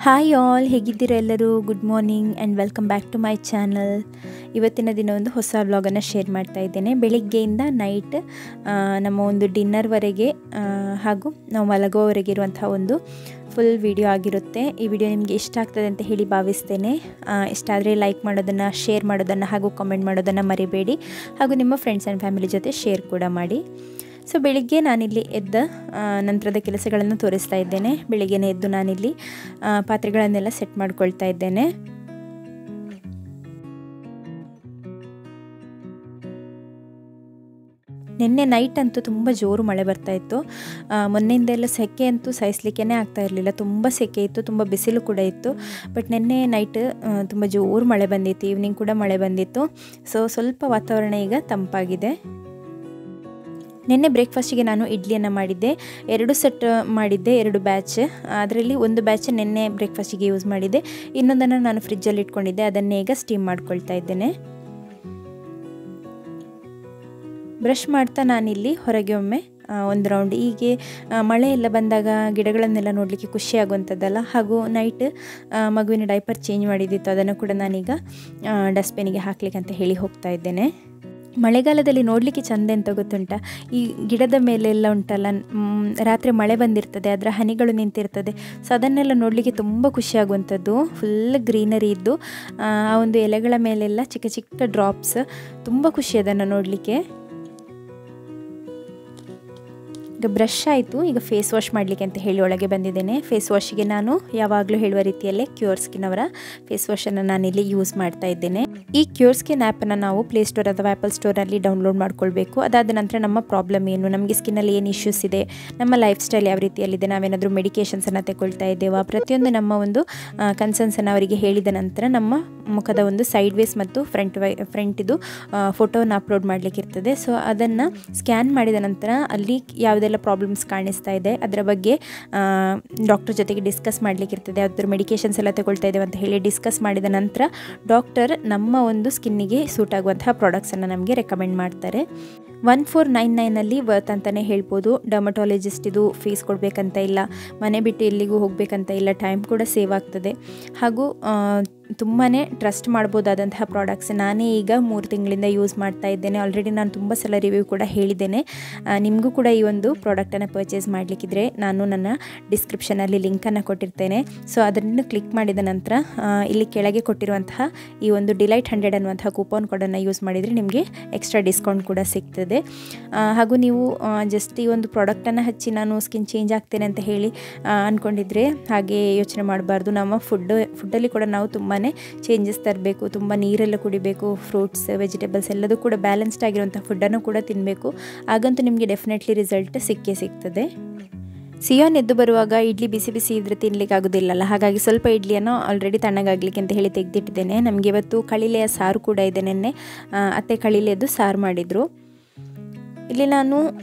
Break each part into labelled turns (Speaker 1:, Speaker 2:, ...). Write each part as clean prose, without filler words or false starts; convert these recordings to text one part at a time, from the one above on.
Speaker 1: Hi all, ಹೇಗಿದ್ದೀರಾ ಎಲ್ಲರೂ? Good morning and welcome back to my channel. ಇವತ್ತಿನ ದಿನ ಒಂದು ಹೊಸ ವ್ಲಾಗನ್ನು ಶೇರ್ ಮಾಡ್ತಾ ಇದ್ದೇನೆ. ಬೆಳಿಗ್ಗೆಯಿಂದ ನೈಟ್ ನಮ್ಮ ಒಂದು ಡಿನ್ನರ್ವರೆಗೆ ಹಾಗೂ ನಾವು ಮಲಗುವವರೆಗೆ ಇರುವಂಥ ಒಂದು ಫುಲ್ ವಿಡಿಯೋ ಆಗಿರುತ್ತೆ. ಈ ವಿಡಿಯೋ ನಿಮಗೆ ಇಷ್ಟ ಆಗ್ತದೆ ಅಂತ ಹೇಳಿ ಭಾವಿಸ್ತೇನೆ. ಇಷ್ಟ ಆದರೆ ಲೈಕ್ ಮಾಡೋದನ್ನು, ಶೇರ್ ಮಾಡೋದನ್ನು ಹಾಗೂ ಕಾಮೆಂಟ್ ಮಾಡೋದನ್ನು ಮರಿಬೇಡಿ. ಹಾಗೂ ನಿಮ್ಮ ಫ್ರೆಂಡ್ಸ್ ಆ್ಯಂಡ್ ಫ್ಯಾಮಿಲಿ ಜೊತೆ ಶೇರ್ ಕೂಡ ಮಾಡಿ. ಸೊ ಬೆಳಿಗ್ಗೆ ನಾನಿಲ್ಲಿ ಎದ್ದ ನಂತರದ ಕೆಲಸಗಳನ್ನು ತೋರಿಸ್ತಾ ಇದ್ದೇನೆ. ಬೆಳಿಗ್ಗೆನೇ ಎದ್ದು ನಾನಿಲ್ಲಿ ಪಾತ್ರೆಗಳನ್ನೆಲ್ಲ ಸೆಟ್ ಮಾಡ್ಕೊಳ್ತಾ ಇದ್ದೇನೆ. ನಿನ್ನೆ ನೈಟ್ ಅಂತೂ ತುಂಬ ಜೋರು ಮಳೆ ಬರ್ತಾಯಿತ್ತು. ಮೊನ್ನೆಯಿಂದ ಎಲ್ಲ ಸೆಕೆ ಅಂತೂ ಸಹಿಸಲಿಕ್ಕೇ ಆಗ್ತಾ ಇರಲಿಲ್ಲ. ತುಂಬ ಸೆಕೆ ಇತ್ತು, ತುಂಬ ಬಿಸಿಲು ಕೂಡ ಇತ್ತು. ಬಟ್ ನಿನ್ನೆ ನೈಟ್ ತುಂಬ ಜೋರು ಮಳೆ ಬಂದಿತ್ತು, ಈವ್ನಿಂಗ್ ಕೂಡ ಮಳೆ ಬಂದಿತ್ತು. ಸೊ ಸ್ವಲ್ಪ ವಾತಾವರಣ ಈಗ ತಂಪಾಗಿದೆ. ನಿನ್ನೆ ಬ್ರೇಕ್ಫಾಸ್ಟಿಗೆ ನಾನು ಇಡ್ಲಿಯನ್ನು ಮಾಡಿದ್ದೆ. 2 ಸೆಟ್ ಮಾಡಿದ್ದೆ, 2 ಬ್ಯಾಚ್. ಅದರಲ್ಲಿ ಒಂದು ಬ್ಯಾಚ್ ನಿನ್ನೆ ಬ್ರೇಕ್ಫಾಸ್ಟಿಗೆ ಯೂಸ್ ಮಾಡಿದ್ದೆ, ಇನ್ನೊಂದನ್ನು ನಾನು ಫ್ರಿಜ್ಜಲ್ಲಿ ಇಟ್ಕೊಂಡಿದ್ದೆ. ಅದನ್ನೇ ಈಗ ಸ್ಟೀಮ್ ಮಾಡ್ಕೊಳ್ತಾ ಇದ್ದೇನೆ. ಬ್ರಷ್ ಮಾಡ್ತಾ ನಾನಿಲ್ಲಿ ಹೊರಗೆ ಒಮ್ಮೆ ಒಂದು ರೌಂಡ್, ಹೀಗೆ ಮಳೆ ಎಲ್ಲ ಬಂದಾಗ ಗಿಡಗಳನ್ನೆಲ್ಲ ನೋಡಲಿಕ್ಕೆ ಖುಷಿ ಆಗುವಂಥದ್ದಲ್ಲ. ಹಾಗೂ ನೈಟ್ ಮಗುವಿನ ಡೈಪರ್ ಚೇಂಜ್ ಮಾಡಿದ್ದಿತ್ತು, ಅದನ್ನು ಕೂಡ ನಾನೀಗ ಡಸ್ಟ್ಬಿನ್ನಿಗೆ ಹಾಕ್ಲಿಕ್ಕೆ ಅಂತ ಹೇಳಿ ಹೋಗ್ತಾ ಇದ್ದೇನೆ. ಮಳೆಗಾಲದಲ್ಲಿ ನೋಡಲಿಕ್ಕೆ ಚೆಂದ ಅಂತ ಗೊತ್ತುಂಟ, ಈ ಗಿಡದ ಮೇಲೆಲ್ಲ ಉಂಟಲ್ಲ, ರಾತ್ರಿ ಮಳೆ ಬಂದಿರ್ತದೆ, ಅದರ ಹನಿಗಳು ನಿಂತಿರ್ತದೆ. ಸೊ ಅದನ್ನೆಲ್ಲ ನೋಡಲಿಕ್ಕೆ ತುಂಬ ಖುಷಿಯಾಗುವಂಥದ್ದು. ಫುಲ್ ಗ್ರೀನರಿ ಇದ್ದು ಆ ಒಂದು ಎಲೆಗಳ ಮೇಲೆಲ್ಲ ಚಿಕ್ಕ ಚಿಕ್ಕ ಡ್ರಾಪ್ಸ್, ತುಂಬ ಖುಷಿ ಅದನ್ನು ನೋಡಲಿಕ್ಕೆ. ಈಗ ಬ್ರಷ್ ಆಯಿತು, ಈಗ ಫೇಸ್ ವಾಶ್ ಮಾಡಲಿಕ್ಕೆ ಅಂತ ಹೇಳಿ ಒಳಗೆ ಬಂದಿದ್ದೇನೆ. ಫೇಸ್ ವಾಶಿಗೆ ನಾನು ಯಾವಾಗಲೂ ಹೇಳುವ ರೀತಿಯಲ್ಲೇ ಕ್ಯೂರ್ ಸ್ಕಿನ್ ಅವರ ಫೇಸ್ ವಾಶನ್ನು ನಾನಿಲ್ಲಿ ಯೂಸ್ ಮಾಡ್ತಾ ಇದ್ದೇನೆ. ಈ ಕ್ಯೂರ್ ಸ್ಕಿನ್ ಆ್ಯಪನ್ನು ನಾವು ಪ್ಲೇಸ್ಟೋರ್ ಅಥವಾ ಆ್ಯಪಲ್ ಸ್ಟೋರಲ್ಲಿ ಡೌನ್ಲೋಡ್ ಮಾಡ್ಕೊಳ್ಬೇಕು. ಅದಾದ ನಂತರ ನಮ್ಮ ಪ್ರಾಬ್ಲಮ್ ಏನು, ನಮಗೆ ಸ್ಕಿನ್ನಲ್ಲಿ ಏನು ಇಶ್ಯೂಸ್ ಇದೆ, ನಮ್ಮ ಲೈಫ್ ಸ್ಟೈಲ್ ಯಾವ ರೀತಿಯಲ್ಲಿದೆ, ನಾವೇನಾದರೂ ಮೆಡಿಕೇಷನ್ಸನ್ನು ತಗೊಳ್ತಾ ಇದ್ದೇವಾ, ಪ್ರತಿಯೊಂದು ನಮ್ಮ ಒಂದು ಕನ್ಸರ್ನ್ಸನ್ನು ಅವರಿಗೆ ಹೇಳಿದ ನಂತರ ನಮ್ಮ ಮುಖದ ಒಂದು ಸೈಡ್ ವೇಸ್ ಮತ್ತು ಫ್ರಂಟಿದು ಫೋಟೋವನ್ನು ಅಪ್ಲೋಡ್ ಮಾಡಲಿಕ್ಕೆ ಇರ್ತದೆ. ಸೊ ಅದನ್ನು ಸ್ಕ್ಯಾನ್ ಮಾಡಿದ ನಂತರ ಅಲ್ಲಿ ಯಾವುದೆಲ್ಲ ಪ್ರಾಬ್ಲಮ್ಸ್ ಕಾಣಿಸ್ತಾ ಇದೆ ಅದರ ಬಗ್ಗೆ ಡಾಕ್ಟರ್ ಜೊತೆಗೆ ಡಿಸ್ಕಸ್ ಮಾಡಲಿಕ್ಕೆ ಇರ್ತದೆ. ಯಾವ್ದಾದ್ರು ಮೆಡಿಕೇಷನ್ಸ್ ಎಲ್ಲ ತಗೊಳ್ತಾ ಇದ್ದೇವೆ ಅಂತ ಹೇಳಿ ಡಿಸ್ಕಸ್ ಮಾಡಿದ ನಂತರ ಡಾಕ್ಟರ್ ನಮ್ಮ ಒಂದು ಸ್ಕಿನ್ನಿಗೆ ಸೂಟ್ ಆಗುವಂತಹ ಪ್ರಾಡಕ್ಟ್ಸನ್ನು ನಮಗೆ ರೆಕಮೆಂಡ್ ಮಾಡ್ತಾರೆ. 1499 ವರ್ತ್ ಅಂತಲೇ ಹೇಳ್ಬೋದು. ಡರ್ಮಟಾಲಜಿಸ್ಟ್ ಇದು ಫೀಸ್ ಕೊಡಬೇಕಂತ ಇಲ್ಲ, ಮನೆ ಬಿಟ್ಟು ಎಲ್ಲಿಗೂ ಹೋಗಬೇಕಂತ ಇಲ್ಲ, ಟೈಮ್ ಕೂಡ ಸೇವ್ ಆಗ್ತದೆ. ಹಾಗೂ ತುಂಬಾ ಟ್ರಸ್ಟ್ ಮಾಡ್ಬೋದಾದಂತಹ ಪ್ರಾಡಕ್ಟ್ಸ್. ನಾನೇ ಈಗ 3 ತಿಂಗಳಿಂದ ಯೂಸ್ ಮಾಡ್ತಾ ಇದ್ದೇನೆ. ಆಲ್ರೆಡಿ ನಾನು ತುಂಬ ಸಲ ರಿವ್ಯೂ ಕೂಡ ಹೇಳಿದ್ದೇನೆ. ನಿಮಗೂ ಕೂಡ ಈ ಒಂದು ಪ್ರಾಡಕ್ಟನ್ನು ಪರ್ಚೇಸ್ ಮಾಡಲಿಕ್ಕಿದ್ರೆ ನಾನು ನನ್ನ ಡಿಸ್ಕ್ರಿಪ್ಷನಲ್ಲಿ ಲಿಂಕನ್ನು ಕೊಟ್ಟಿರ್ತೇನೆ. ಸೊ ಅದನ್ನು ಕ್ಲಿಕ್ ಮಾಡಿದ ನಂತರ ಇಲ್ಲಿ ಕೆಳಗೆ ಕೊಟ್ಟಿರುವಂತಹ ಈ ಒಂದು ಡಿಲೈಟ್ 100 ಅನ್ನುವಂತಹ ಕೂಪನ್ ಕೋಡನ್ನು ಯೂಸ್ ಮಾಡಿದರೆ ನಿಮಗೆ ಎಕ್ಸ್ಟ್ರಾ ಡಿಸ್ಕೌಂಟ್ ಕೂಡ ಸಿಗ್ತದೆ. ಹಾಗೂ ನೀವು ಜಸ್ಟ್ ಈ ಒಂದು ಪ್ರಾಡಕ್ಟನ್ನು ಹಚ್ಚಿ ನಾನು ಸ್ಕಿನ್ ಚೇಂಜ್ ಆಗ್ತೇನೆ ಅಂತ ಹೇಳಿ ಅಂದ್ಕೊಂಡಿದ್ರೆ ಹಾಗೆ ಯೋಚನೆ ಮಾಡಬಾರ್ದು. ನಮ್ಮ ಫುಡ್ಡಲ್ಲಿ ಕೂಡ ನಾವು ತುಂಬಾ ಚೇಂಜಸ್ ತರಬೇಕು. ತುಂಬ ನೀರೆಲ್ಲ ಕುಡಿಬೇಕು, ಫ್ರೂಟ್ಸ್ ವೆಜಿಟೇಬಲ್ಸ್ ಎಲ್ಲದೂ ಕೂಡ ಬ್ಯಾಲೆನ್ಸ್ಡ್ ಆಗಿರುವಂಥ ಫುಡ್ಡನ್ನು ಕೂಡ ತಿನ್ನಬೇಕು. ಆಗಂತೂ ನಿಮಗೆ ಡೆಫಿನೆಟ್ಲಿ ರಿಸಲ್ಟ್ ಸಿಕ್ಕೇ ಸಿಗ್ತದೆ. ಸಿಯೋನ್ ಎದ್ದು ಬರುವಾಗ ಇಡ್ಲಿ ಬಿಸಿ ಬಿಸಿ ಇದ್ರೆ ತಿನ್ನಲಿಕ್ಕೆ ಆಗೋದಿಲ್ಲಲ್ಲ, ಹಾಗಾಗಿ ಸ್ವಲ್ಪ ಇಡ್ಲಿಯನ್ನು ಆಲ್ರೆಡಿ ತಣ್ಣಗಾಗಲಿಕ್ಕೆ ಅಂತ ಹೇಳಿ ತೆಗೆದಿಟ್ಟಿದ್ದೇನೆ. ನಮಗೆ ಇವತ್ತು ಕಳಿಲೆಯ ಸಾರು ಕೂಡ ಇದೆ. ನೆನ್ನೆ ಅತ್ತೆ ಕಳಿಲೆಯದ್ದು ಸಾರು ಮಾಡಿದರು. ಇಲ್ಲಿ ನಾನು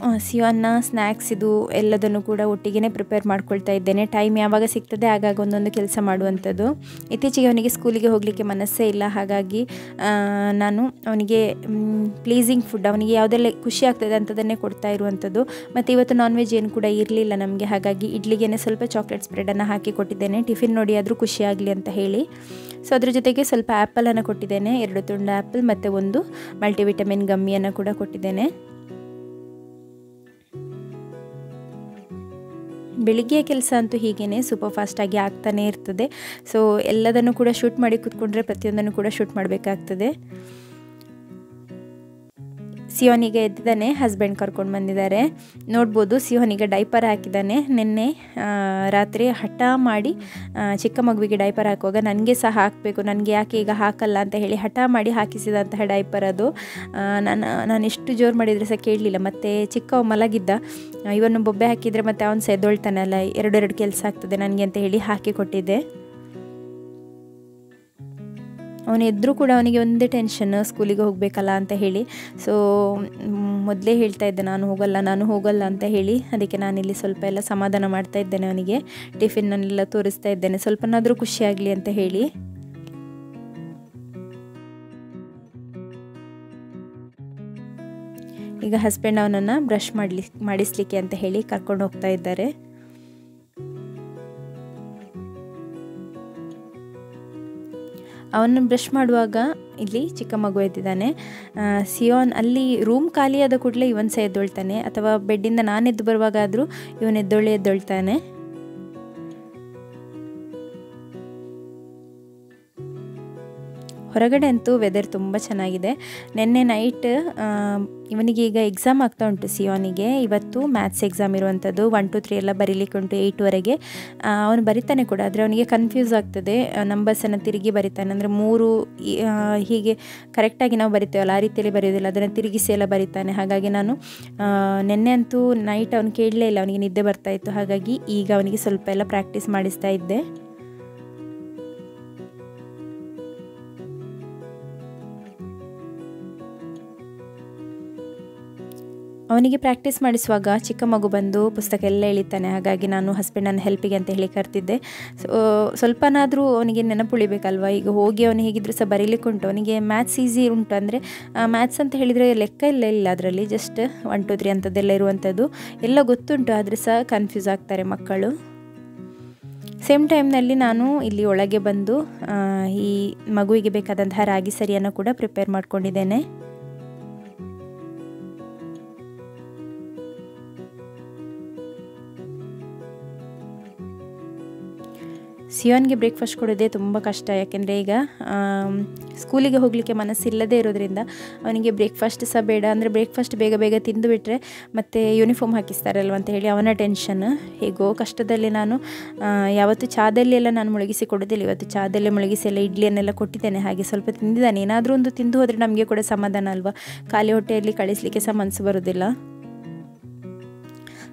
Speaker 1: ಸಿಯೋನ್ನ ಸ್ನ್ಯಾಕ್ಸ್ ಇದು ಎಲ್ಲದನ್ನು ಕೂಡ ಒಟ್ಟಿಗೆ ಪ್ರಿಪೇರ್ ಮಾಡ್ಕೊಳ್ತಾ ಇದ್ದೇನೆ. ಟೈಮ್ ಯಾವಾಗ ಸಿಗ್ತದೆ ಆಗಾಗ ಒಂದೊಂದು ಕೆಲಸ ಮಾಡುವಂಥದ್ದು. ಇತ್ತೀಚೆಗೆ ಅವನಿಗೆ ಸ್ಕೂಲಿಗೆ ಹೋಗಲಿಕ್ಕೆ ಮನಸ್ಸೇ ಇಲ್ಲ, ಹಾಗಾಗಿ ನಾನು ಅವನಿಗೆ ಪ್ಲೀಸಿಂಗ್ ಫುಡ್, ಅವನಿಗೆ ಯಾವುದೆಲ್ಲ ಖುಷಿ ಆಗ್ತದೆ ಅಂಥದ್ದನ್ನೇ ಕೊಡ್ತಾ ಇರುವಂಥದ್ದು. ಮತ್ತು ಇವತ್ತು ನಾನ್ ವೆಜ್ ಏನು ಕೂಡ ಇರಲಿಲ್ಲ ನಮಗೆ, ಹಾಗಾಗಿ ಇಡ್ಲಿಗೆ ಸ್ವಲ್ಪ ಚಾಕ್ಲೇಟ್ ಸ್ಪ್ರೆಡನ್ನು ಹಾಕಿ ಕೊಟ್ಟಿದ್ದೇನೆ. ಟಿಫಿನ್ ನೋಡಿ ಆದರೂ ಖುಷಿಯಾಗಲಿ ಅಂತ ಹೇಳಿ. ಸೊ ಅದ್ರ ಜೊತೆಗೆ ಸ್ವಲ್ಪ ಆ್ಯಪಲನ್ನು ಕೊಟ್ಟಿದ್ದೇನೆ, 2 ತುಂಡು ಆ್ಯಪಲ್ ಮತ್ತು ಒಂದು ಮಲ್ಟಿವಿಟಮಿನ್ ಗಮ್ಮಿಯನ್ನು ಕೂಡ ಕೊಟ್ಟಿದ್ದೇನೆ. ಬೆಳಿಗ್ಗೆ ಕೆಲಸ ಅಂತೂ ಹೀಗೇ ಸೂಪರ್ ಫಾಸ್ಟಾಗಿ ಆಗ್ತಾನೇ ಇರ್ತದೆ. ಸೊ ಎಲ್ಲದನ್ನು ಕೂಡ ಶೂಟ್ ಮಾಡಿ ಕೂತ್ಕೊಂಡ್ರೆ ಪ್ರತಿಯೊಂದನ್ನು ಕೂಡ ಶೂಟ್ ಮಾಡಬೇಕಾಗ್ತದೆ. ಸಿಯೋನಿಗೆ ಎದ್ದಿದ್ದಾನೆ, ಹಸ್ಬೆಂಡ್ ಕರ್ಕೊಂಡು ಬಂದಿದ್ದಾರೆ. ನೋಡ್ಬೋದು ಸಿಯೋನಿಗೆ ಡೈಪರ್ ಹಾಕಿದ್ದಾನೆ. ನಿನ್ನೆ ರಾತ್ರಿ ಹಠ ಮಾಡಿ ಚಿಕ್ಕ ಮಗುವಿಗೆ ಡೈಪರ್ ಹಾಕುವಾಗ ನನಗೆ ಸಹ ಹಾಕಬೇಕು, ನನಗೆ ಯಾಕೆ ಈಗ ಹಾಕಲ್ಲ ಅಂತ ಹೇಳಿ ಹಠ ಮಾಡಿ ಹಾಕಿಸಿದಂತಹ ಡೈಪರ್ ಅದು. ನಾನು ಎಷ್ಟು ಜೋರು ಮಾಡಿದರೆ ಸಹ ಕೇಳಲಿಲ್ಲ. ಮತ್ತು ಚಿಕ್ಕವ ಮಲಗಿದ್ದ, ಇವನು ಬೊಬ್ಬೆ ಹಾಕಿದರೆ ಮತ್ತು ಅವನು ಸಹ ಎದ್ದೊಳ್ತಾನಲ್ಲ, 2 ಕೆಲಸ ಆಗ್ತದೆ ನನಗೆ ಅಂತ ಹೇಳಿ ಹಾಕಿ ಕೊಟ್ಟಿದ್ದೆ. ಅವನು ಎದ್ದರೂ ಕೂಡ ಅವನಿಗೆ ಒಂದೇ ಟೆನ್ಷನ್, ಸ್ಕೂಲಿಗೆ ಹೋಗಬೇಕಲ್ಲ ಅಂತ ಹೇಳಿ. ಸೊ ಮೊದಲೇ ಹೇಳ್ತಾ ಇದ್ದೆ ನಾನು ಹೋಗಲ್ಲ ಅಂತ ಹೇಳಿ. ಅದಕ್ಕೆ ನಾನಿಲ್ಲಿ ಸ್ವಲ್ಪ ಎಲ್ಲ ಸಮಾಧಾನ ಮಾಡ್ತಾ ಇದ್ದೇನೆ ಅವನಿಗೆ. ಟಿಫಿನ್ನನ್ನೆಲ್ಲ ತೋರಿಸ್ತಾ ಇದ್ದೇನೆ, ಸ್ವಲ್ಪನಾದರೂ ಖುಷಿಯಾಗಲಿ ಅಂತ ಹೇಳಿ. ಈಗ ಹಸ್ಬೆಂಡ್ ಅವನನ್ನು ಬ್ರಷ್ ಮಾಡಿಸ್ಲಿಕ್ಕೆ ಅಂತ ಹೇಳಿ ಕರ್ಕೊಂಡು ಹೋಗ್ತಾ ಇದ್ದಾರೆ. ಅವನು ಬ್ರಷ್ ಮಾಡುವಾಗ ಇಲ್ಲಿ ಚಿಕ್ಕ ಮಗು ಎದ್ದಿದ್ದಾನೆ. ಸಿಯೋನ್ ಅಲ್ಲಿ ರೂಮ್ ಖಾಲಿಯಾದ ಕೂಡಲೇ ಇವನು ಸಹ ಎದ್ದೊಳ್ತಾನೆ, ಅಥವಾ ಬೆಡ್ಡಿಂದ ನಾನು ಎದ್ದು ಬರುವಾಗ ಆದರೂ ಇವನು ಎದ್ದೊಳ್ತಾನೆ. ಹೊರಗಡೆ ಅಂತೂ ವೆದರ್ ತುಂಬ ಚೆನ್ನಾಗಿದೆ. ನಿನ್ನೆ ನೈಟ್ ಇವನಿಗೆ ಈಗ ಎಕ್ಸಾಮ್ ಆಗ್ತಾ ಉಂಟು ಸಿಯೋನಿಗೆ. ಇವತ್ತು ಮ್ಯಾಥ್ಸ್ ಎಕ್ಸಾಮ್ ಇರುವಂಥದ್ದು. 1 2 3 ಎಲ್ಲ ಬರೀಲಿಕ್ಕೆ ಉಂಟು 8ವರೆಗೆ. ಅವನು ಬರಿತಾನೆ ಕೂಡ, ಆದರೆ ಅವನಿಗೆ ಕನ್ಫ್ಯೂಸ್ ಆಗ್ತದೆ. ನಂಬರ್ಸನ್ನು ತಿರುಗಿ ಬರಿತಾನೆ, ಅಂದರೆ 3 ಹೀಗೆ ಕರೆಕ್ಟಾಗಿ ನಾವು ಬರಿತೇವಲ್ಲ ಆ ರೀತಿಯಲ್ಲಿ ಬರೆಯೋದಿಲ್ಲ, ಅದನ್ನು ತಿರುಗಿಸಿ ಎಲ್ಲ ಬರಿತಾನೆ. ಹಾಗಾಗಿ ನಾನು ನಿನ್ನೆ ಅಂತೂ ನೈಟ್ ಅವನು ಕೇಳಲೇ ಇಲ್ಲ, ಅವನಿಗೆ ನಿದ್ದೆ ಬರ್ತಾಯಿತ್ತು. ಹಾಗಾಗಿ ಈಗ ಅವನಿಗೆ ಸ್ವಲ್ಪ ಎಲ್ಲ ಪ್ರಾಕ್ಟೀಸ್ ಮಾಡಿಸ್ತಾ ಇದ್ದೆ. ಅವನಿಗೆ ಪ್ರಾಕ್ಟೀಸ್ ಮಾಡಿಸುವಾಗ ಚಿಕ್ಕ ಮಗು ಬಂದು ಪುಸ್ತಕ ಎಲ್ಲ ಎಳಿತಾನೆ. ಹಾಗಾಗಿ ನಾನು ಹಸ್ಬೆಂಡನ್ನು ಹೆಲ್ಪಿಗೆ ಅಂತ ಹೇಳಿ ಕರ್ತಿದ್ದೆ. ಸ್ವಲ್ಪನಾದರೂ ಅವನಿಗೆ ನೆನಪುಳಿಬೇಕಲ್ವ. ಈಗ ಹೋಗಿ ಅವನು ಹೇಗಿದ್ದರೂ ಸಹ ಬರೀಲಿಕ್ಕೆ ಉಂಟು. ಅವನಿಗೆ ಮ್ಯಾಥ್ಸ್ ಈಸಿ ಉಂಟು, ಅಂದರೆ ಮ್ಯಾಥ್ಸ್ ಅಂತ ಹೇಳಿದರೆ ಲೆಕ್ಕ ಇಲ್ಲ ಅದರಲ್ಲಿ, ಜಸ್ಟ್ 1 2 3 ಅಂಥದ್ದೆಲ್ಲ ಇರುವಂಥದ್ದು ಎಲ್ಲ ಗೊತ್ತುಂಟು. ಆದರೆ ಸಹ ಕನ್ಫ್ಯೂಸ್ ಆಗ್ತಾರೆ ಮಕ್ಕಳು. ಸೇಮ್ ಟೈಮ್ನಲ್ಲಿ ನಾನು ಇಲ್ಲಿ ಒಳಗೆ ಬಂದು ಈ ಮಗುವಿಗೆ ಬೇಕಾದಂತಹ ರಾಗಿ ಸರಿಯನ್ನು ಕೂಡ ಪ್ರಿಪೇರ್ ಮಾಡ್ಕೊಂಡಿದ್ದೇನೆ. ಸಿಯೋನ್ಗೆ ಬ್ರೇಕ್ಫಾಸ್ಟ್ ಕೊಡೋದೇ ತುಂಬ ಕಷ್ಟ, ಯಾಕೆಂದರೆ ಈಗ ಸ್ಕೂಲಿಗೆ ಹೋಗಲಿಕ್ಕೆ ಮನಸ್ಸಿಲ್ಲದೇ ಇರೋದ್ರಿಂದ ಅವನಿಗೆ ಬ್ರೇಕ್ಫಾಸ್ಟ್ ಸಹ ಬೇಡ. ಅಂದರೆ ಬ್ರೇಕ್ಫಾಸ್ಟ್ ಬೇಗ ಬೇಗ ತಿಂದು ಬಿಟ್ಟರೆ ಮತ್ತು ಯೂನಿಫಾರ್ಮ್ ಹಾಕಿಸ್ತಾರಲ್ವ ಅಂತ ಹೇಳಿ ಅವನ ಟೆನ್ಷನ್. ಹೇಗೋ ಕಷ್ಟದಲ್ಲಿ ನಾನು ಯಾವತ್ತು ಚಾದಲ್ಲಿ ಎಲ್ಲ ನಾನು ಮುಳುಗಿಸಿ ಕೊಡೋದಿಲ್ಲ. ಇವತ್ತು ಚಾದಲ್ಲೇ ಮುಳುಗಿಸಿ ಎಲ್ಲ ಇಡ್ಲಿಯನ್ನೆಲ್ಲ ಕೊಟ್ಟಿದ್ದೇನೆ. ಹಾಗೆ ಸ್ವಲ್ಪ ತಿಂದಿದ್ದಾನೆ. ಏನಾದರೂ ಒಂದು ತಿಂದು ಹೋದರೆ ನಮಗೆ ಕೂಡ ಸಮಾಧಾನ ಅಲ್ವಾ. ಖಾಲಿ ಹೊಟ್ಟೆಯಲ್ಲಿ ಕಳಿಸಲಿಕ್ಕೆ ಸಹ ಮನಸ್ಸು ಬರೋದಿಲ್ಲ.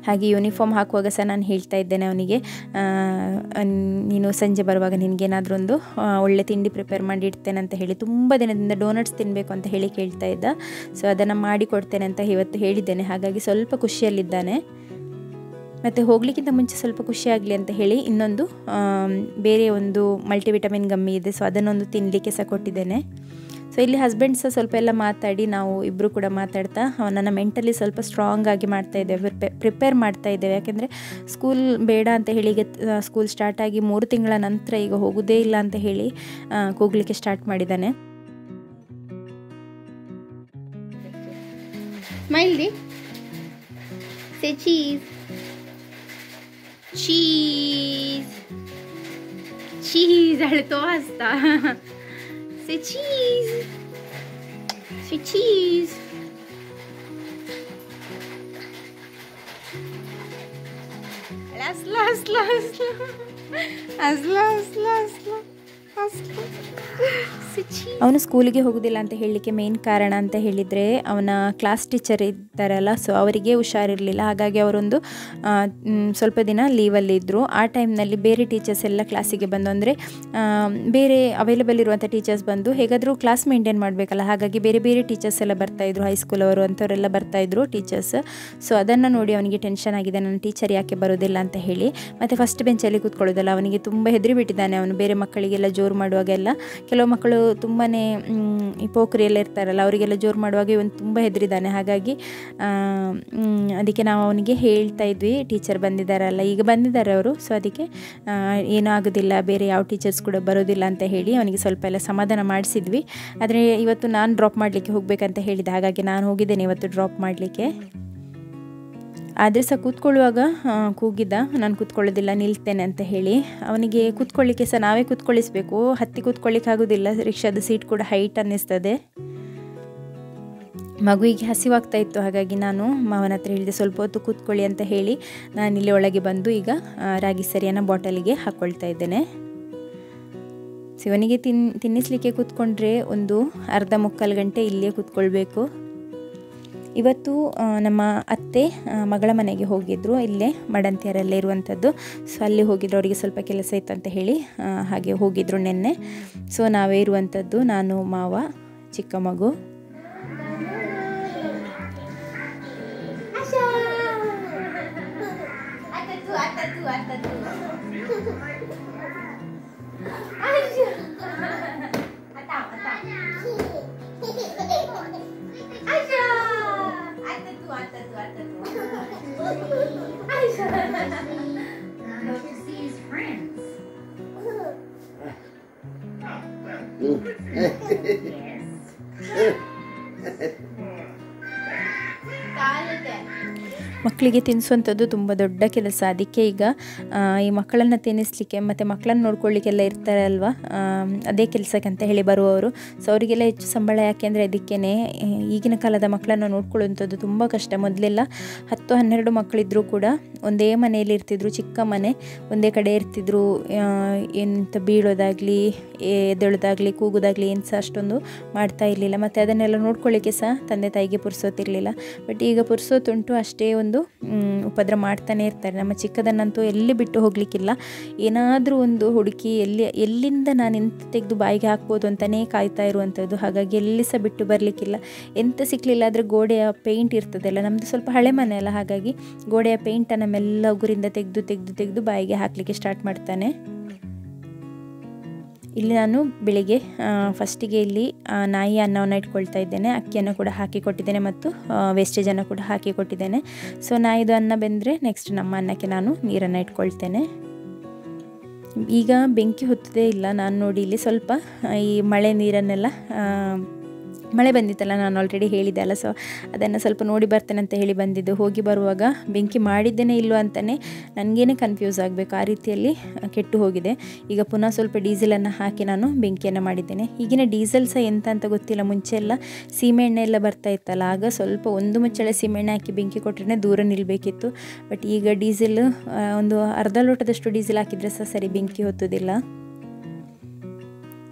Speaker 1: ಹಾಗೆ ಯೂನಿಫಾರ್ಮ್ ಹಾಕುವಾಗ ಸಹ ನಾನು ಹೇಳ್ತಾ ಇದ್ದೇನೆ ಅವನಿಗೆ, ನೀನು ಸಂಜೆ ಬರುವಾಗ ನಿನಗೇನಾದರೂ ಒಂದು ಒಳ್ಳೆ ತಿಂಡಿ ಪ್ರಿಪೇರ್ ಮಾಡಿ ಇಡ್ತೇನೆ ಅಂತ ಹೇಳಿ. ತುಂಬ ದಿನದಿಂದ ಡೋನಟ್ಸ್ ತಿನ್ನಬೇಕು ಅಂತ ಹೇಳಿ ಕೇಳ್ತಾ ಇದ್ದ. ಸೊ ಅದನ್ನು ಮಾಡಿ ಕೊಡ್ತೇನೆ ಅಂತ ಇವತ್ತು ಹೇಳಿದ್ದೇನೆ. ಹಾಗಾಗಿ ಸ್ವಲ್ಪ ಖುಷಿಯಲ್ಲಿದ್ದಾನೆ. ಮತ್ತು ಹೋಗಲಿಕ್ಕಿಂತ ಮುಂಚೆ ಸ್ವಲ್ಪ ಖುಷಿಯಾಗಲಿ ಅಂತ ಹೇಳಿ ಇನ್ನೊಂದು ಬೇರೆ ಒಂದು ಮಲ್ಟಿವಿಟಮಿನ್ ಗಮ್ಮಿ ಇದೆ, ಸೊ ಅದನ್ನೊಂದು ತಿನ್ನಲಿಕ್ಕೆ ಸಹ ಕೊಟ್ಟಿದ್ದೇನೆ. ಸೊ ಇಲ್ಲಿ ಹಸ್ಬೆಂಡ್ ಸಹ ಸ್ವಲ್ಪ ಎಲ್ಲ ಮಾತಾಡಿ, ನಾವು ಇಬ್ಬರು ಕೂಡ ಮಾತಾಡ್ತಾ ಅವನನ್ನು ಮೆಂಟಲಿ ಸ್ವಲ್ಪ ಸ್ಟ್ರಾಂಗ್ ಆಗಿ ಮಾಡ್ತಾ ಇದ್ದೇವೆ, ಪ್ರಿಪೇರ್ ಮಾಡ್ತಾ ಇದ್ದೇವೆ. ಯಾಕೆಂದರೆ ಸ್ಕೂಲ್ ಬೇಡ ಅಂತ ಹೇಳಿ ಈಗ ಸ್ಕೂಲ್ ಸ್ಟಾರ್ಟ್ ಆಗಿ 3 ತಿಂಗಳ ನಂತರ ಈಗ ಹೋಗೋದೇ ಇಲ್ಲ ಅಂತ ಹೇಳಿ ಕೂಗಲಿಕ್ಕೆ ಸ್ಟಾರ್ಟ್ ಮಾಡಿದ್ದಾನೆ.
Speaker 2: Smile say cheese cheese cheese ಅಳ್ತೋ ಹಸ್ತಾ. Say cheese. Say cheese. Asla.
Speaker 1: ಅವನು ಸ್ಕೂಲಿಗೆ ಹೋಗೋದಿಲ್ಲ ಅಂತ ಹೇಳಲಿಕ್ಕೆ ಮೇನ್ ಕಾರಣ ಅಂತ ಹೇಳಿದರೆ ಅವನ ಕ್ಲಾಸ್ ಟೀಚರ್ ಇದ್ದಾರಲ್ಲ, ಸೊ ಅವರಿಗೆ ಹುಷಾರಿರಲಿಲ್ಲ. ಹಾಗಾಗಿ ಅವರೊಂದು ಸ್ವಲ್ಪ ದಿನ ಲೀವಲ್ಲಿ ಇದ್ದರು. ಆ ಟೈಮ್ನಲ್ಲಿ ಬೇರೆ ಟೀಚರ್ಸ್ ಎಲ್ಲ ಕ್ಲಾಸಿಗೆ ಬಂದು, ಅಂದರೆ ಬೇರೆ ಅವೈಲೇಬಲ್ ಇರುವಂಥ ಟೀಚರ್ಸ್ ಬಂದು ಹೇಗಾದರೂ ಕ್ಲಾಸ್ ಮೇಂಟೈನ್ ಮಾಡಬೇಕಲ್ಲ, ಹಾಗಾಗಿ ಬೇರೆ ಬೇರೆ ಟೀಚರ್ಸ್ ಎಲ್ಲ ಬರ್ತಾಯಿದ್ರು, ಹೈಸ್ಕೂಲ್ ಅವರು ಅಂಥವರೆಲ್ಲ ಬರ್ತಾಯಿದ್ರು ಟೀಚರ್ಸ್. ಸೊ ಅದನ್ನು ನೋಡಿ ಅವನಿಗೆ ಟೆನ್ಷನ್ ಆಗಿದೆ, ನನ್ನ ಟೀಚರ್ ಯಾಕೆ ಬರೋದಿಲ್ಲ ಅಂತ ಹೇಳಿ. ಮತ್ತು ಫಸ್ಟ್ ಬೆಂಚಲ್ಲಿ ಕೂತ್ಕೊಳ್ಳೋದಲ್ಲ, ಅವನಿಗೆ ತುಂಬ ಹೆದರಿ ಬಿಟ್ಟಿದ್ದಾನೆ. ಅವನು ಬೇರೆ ಮಕ್ಕಳಿಗೆಲ್ಲ ಜೋರು ಮಾಡುವಾಗೆಲ್ಲ, ಕೆಲವು ಮಕ್ಕಳು ತುಂಬಾ ಈ ಪೋಖ್ರಿಯೆಲ್ಲ ಇರ್ತಾರಲ್ಲ, ಅವರಿಗೆಲ್ಲ ಜೋರು ಮಾಡುವಾಗ ಇವನು ತುಂಬ ಹೆದರಿದ್ದಾನೆ. ಹಾಗಾಗಿ ಅದಕ್ಕೆ ನಾವು ಅವನಿಗೆ ಹೇಳ್ತಾ ಇದ್ವಿ, ಟೀಚರ್ ಬಂದಿದ್ದಾರಲ್ಲ, ಈಗ ಬಂದಿದ್ದಾರೆ ಅವರು, ಸೊ ಅದಕ್ಕೆ ಏನೂ ಆಗೋದಿಲ್ಲ, ಬೇರೆ ಯಾವ ಟೀಚರ್ಸ್ ಕೂಡ ಬರೋದಿಲ್ಲ ಅಂತ ಹೇಳಿ ಅವನಿಗೆ ಸ್ವಲ್ಪ ಎಲ್ಲ ಸಮಾಧಾನ ಮಾಡಿಸಿದ್ವಿ. ಆದರೆ ಇವತ್ತು ನಾನು ಡ್ರಾಪ್ ಮಾಡಲಿಕ್ಕೆ ಹೋಗಬೇಕಂತ ಹೇಳಿದೆ, ಹಾಗಾಗಿ ನಾನು ಹೋಗಿದ್ದೇನೆ ಇವತ್ತು ಡ್ರಾಪ್ ಮಾಡಲಿಕ್ಕೆ. ಆದರೆ ಸಹ ಕೂತ್ಕೊಳ್ಳುವಾಗ ಕೂಗಿದ್ದ, ನಾನು ಕೂತ್ಕೊಳ್ಳೋದಿಲ್ಲ ನಿಲ್ತೇನೆ ಅಂತ ಹೇಳಿ. ಅವನಿಗೆ ಕೂತ್ಕೊಳ್ಳಿಕ್ಕೆ ಸಹ ನಾವೇ ಕೂತ್ಕೊಳ್ಳಿಸಬೇಕು, ಹತ್ತಿ ಕೂತ್ಕೊಳ್ಳಿಕ್ಕೆ ಆಗೋದಿಲ್ಲ, ರಿಕ್ಷಾದ ಸೀಟ್ ಕೂಡ ಹೈಟ್ ಅನ್ನಿಸ್ತದೆ. ಮಗುವಿಗೆ ಹಸಿವಾಗ್ತಾ ಇತ್ತು, ಹಾಗಾಗಿ ನಾನು ಮಾವನ ಹತ್ರ ಹೇಳಿದೆ ಸ್ವಲ್ಪ ಹೊತ್ತು ಕೂತ್ಕೊಳ್ಳಿ ಅಂತ ಹೇಳಿ ನಾನಿಲ್ಲಿ ಒಳಗೆ ಬಂದು ಈಗ ರಾಗಿ ಸರಿಯನ್ನು ಬಾಟಲಿಗೆ ಹಾಕ್ಕೊಳ್ತಾ ಇದ್ದೇನೆ. ಇವನಿಗೆ ತಿನ್ನಿಸ್ಲಿಕ್ಕೆ ಕೂತ್ಕೊಂಡ್ರೆ ಒಂದು ಅರ್ಧ ಮುಕ್ಕಾಲು ಗಂಟೆ ಇಲ್ಲಿಯೇ ಕೂತ್ಕೊಳ್ಬೇಕು. ಇವತ್ತು ನಮ್ಮ ಅತ್ತೆ ಮಗಳ ಮನೆಗೆ ಹೋಗಿದ್ದರು, ಇಲ್ಲೇ ಮಡಂತಿಯರಲ್ಲೇ ಇರುವಂಥದ್ದು. ಸೊ ಅಲ್ಲಿ ಹೋಗಿದ್ರು, ಅವರಿಗೆ ಸ್ವಲ್ಪ ಕೆಲಸ ಇತ್ತು ಅಂತ ಹೇಳಿ ಹಾಗೆ ಹೋಗಿದ್ರು ನಿನ್ನೆ. ಸೊ ನಾವೇ ಇರುವಂಥದ್ದು, ನಾನು, ಮಾವ, ಚಿಕ್ಕ ಮಗು. ಮಕ್ಕಳಿಗೆ ತಿನ್ನಿಸುವಂಥದ್ದು ತುಂಬ ದೊಡ್ಡ ಕೆಲಸ. ಅದಕ್ಕೆ ಈಗ ಈ ಮಕ್ಕಳನ್ನು ತಿನ್ನಿಸ್ಲಿಕ್ಕೆ ಮತ್ತು ಮಕ್ಕಳನ್ನು ನೋಡ್ಕೊಳ್ಳಿಕ್ಕೆಲ್ಲ ಇರ್ತಾರೆ ಅಲ್ವಾ, ಅದೇ ಕೆಲಸಕ್ಕಂತ ಹೇಳಿ ಬರುವವರು. ಸೊ ಅವರಿಗೆಲ್ಲ ಹೆಚ್ಚು ಸಂಬಳ ಯಾಕೆಂದರೆ ಅದಕ್ಕೇ ಈಗಿನ ಕಾಲದ ಮಕ್ಕಳನ್ನು ನೋಡ್ಕೊಳ್ಳುವಂಥದ್ದು ತುಂಬ ಕಷ್ಟ. ಮೊದಲೆಲ್ಲ 10-12 ಮಕ್ಕಳಿದ್ರೂ ಕೂಡ ಒಂದೇ ಮನೆಯಲ್ಲಿ ಇರ್ತಿದ್ರು, ಚಿಕ್ಕ ಮನೆ, ಒಂದೇ ಕಡೆ ಇರ್ತಿದ್ರು. ಎಂತ ಬೀಳೋದಾಗಲಿ, ಎದ್ದೇಳೋದಾಗಲಿ, ಕೂಗೋದಾಗಲಿ ಏನು ಸಹ ಅಷ್ಟೊಂದು ಮಾಡ್ತಾ ಇರಲಿಲ್ಲ. ಮತ್ತು ಅದನ್ನೆಲ್ಲ ನೋಡ್ಕೊಳ್ಳಿಕ್ಕೆ ಸಹ ತಂದೆ ತಾಯಿಗೆ ಪುರ್ಸೋತಿರಲಿಲ್ಲ. ಬಟ್ ಈಗ ಪುರ್ಸೋತುಂಟು, ಅಷ್ಟೇ ಒಂದು ಉಪದ್ರ ಮಾಡ್ತಾನೆ ಇರ್ತಾರೆ. ನಮ್ಮ ಚಿಕ್ಕದನ್ನಂತೂ ಎಲ್ಲಿ ಬಿಟ್ಟು ಹೋಗಲಿಕ್ಕಿಲ್ಲ. ಏನಾದರೂ ಒಂದು ಹುಡುಕಿ ಎಲ್ಲಿಂದ ನಾನು ಎಂತ ತೆಗೆದು ಬಾಯಿಗೆ ಹಾಕ್ಬೋದು ಅಂತಲೇ ಕಾಯ್ತಾ ಇರುವಂಥದ್ದು. ಹಾಗಾಗಿ ಎಲ್ಲಿ ಸಹ ಬಿಟ್ಟು ಬರಲಿಕ್ಕಿಲ್ಲ. ಎಂತ ಸಿಕ್ಕಲಿಲ್ಲ ಆದರೆ ಗೋಡೆಯ ಪೇಂಟ್ ಇರ್ತದಲ್ಲ, ನಮ್ಮದು ಸ್ವಲ್ಪ ಹಳೆ ಮನೆ ಅಲ್ಲ, ಹಾಗಾಗಿ ಗೋಡೆಯ ಪೇಂಟನ್ನು ಮೆಲ್ಲ ಉಗುರಿಂದ ತೆಗೆದು ಬಾಯಿಗೆ ಹಾಕಲಿಕ್ಕೆ ಸ್ಟಾರ್ಟ್ ಮಾಡ್ತಾನೆ. ಇಲ್ಲಿ ನಾನು ಬೆಳಿಗ್ಗೆ ಫಸ್ಟಿಗೆ ಇಲ್ಲಿ ನಾಯಿ ಅನ್ನವನ್ನು ಇಟ್ಕೊಳ್ತಾ ಇದ್ದೇನೆ. ಅಕ್ಕಿಯನ್ನು ಕೂಡ ಹಾಕಿ ಕೊಟ್ಟಿದ್ದೇನೆ ಮತ್ತು ವೇಸ್ಟೇಜನ್ನು ಕೂಡ ಹಾಕಿ ಕೊಟ್ಟಿದ್ದೇನೆ. ಸೊ ನಾಯಿದು ಅನ್ನ ಬೆಂದರೆ ನೆಕ್ಸ್ಟ್ ನಮ್ಮ ಅನ್ನಕ್ಕೆ ನಾನು ನೀರನ್ನು ಇಟ್ಕೊಳ್ತೇನೆ. ಈಗ ಬೆಂಕಿ ಹೊತ್ತದೇ ಇಲ್ಲ. ನಾನು ನೋಡಿ ಇಲ್ಲಿ ಸ್ವಲ್ಪ ಈ ಮಳೆ ನೀರನ್ನೆಲ್ಲ, ಮಳೆ ಬಂದಿತ್ತಲ್ಲ, ನಾನು ಆಲ್ರೆಡಿ ಹೇಳಿದ್ದೆ ಅಲ್ಲ, ಸೊ ಅದನ್ನು ಸ್ವಲ್ಪ ನೋಡಿ ಬರ್ತೇನೆ ಅಂತ ಹೇಳಿ ಬಂದಿದ್ದು. ಹೋಗಿ ಬರುವಾಗ ಬೆಂಕಿ ಮಾಡಿದ್ದೇನೆ ಇಲ್ಲೋ ಅಂತಲೇ ನನಗೇನೆ ಕನ್ಫ್ಯೂಸ್ ಆಗಬೇಕು, ಆ ರೀತಿಯಲ್ಲಿ ಕೆಟ್ಟು ಹೋಗಿದೆ. ಈಗ ಪುನಃ ಸ್ವಲ್ಪ ಡೀಸೆಲನ್ನು ಹಾಕಿ ನಾನು ಬೆಂಕಿಯನ್ನು ಮಾಡಿದ್ದೇನೆ. ಈಗಿನ ಡೀಸೆಲ್ ಸಹ ಎಂತ ಅಂತ ಗೊತ್ತಿಲ್ಲ. ಮುಂಚೆ ಎಲ್ಲ ಸೀಮೆಎಣ್ಣೆ ಎಲ್ಲ ಬರ್ತಾ ಇತ್ತಲ್ಲ, ಆಗ ಸ್ವಲ್ಪ ಒಂದು ಮುಚ್ಚಳೆ ಸೀಮೆಎಣ್ಣೆ ಹಾಕಿ ಬೆಂಕಿ ಕೊಟ್ಟರೆ ದೂರ ನಿಲ್ಲಬೇಕಿತ್ತು. ಬಟ್ ಈಗ ಡೀಸೆಲ್ ಒಂದು ಅರ್ಧ ಲೋಟದಷ್ಟು ಡೀಸೆಲ್ ಹಾಕಿದರೆ ಸಹ ಸರಿ ಬೆಂಕಿ ಹೊತ್ತೋದಿಲ್ಲ.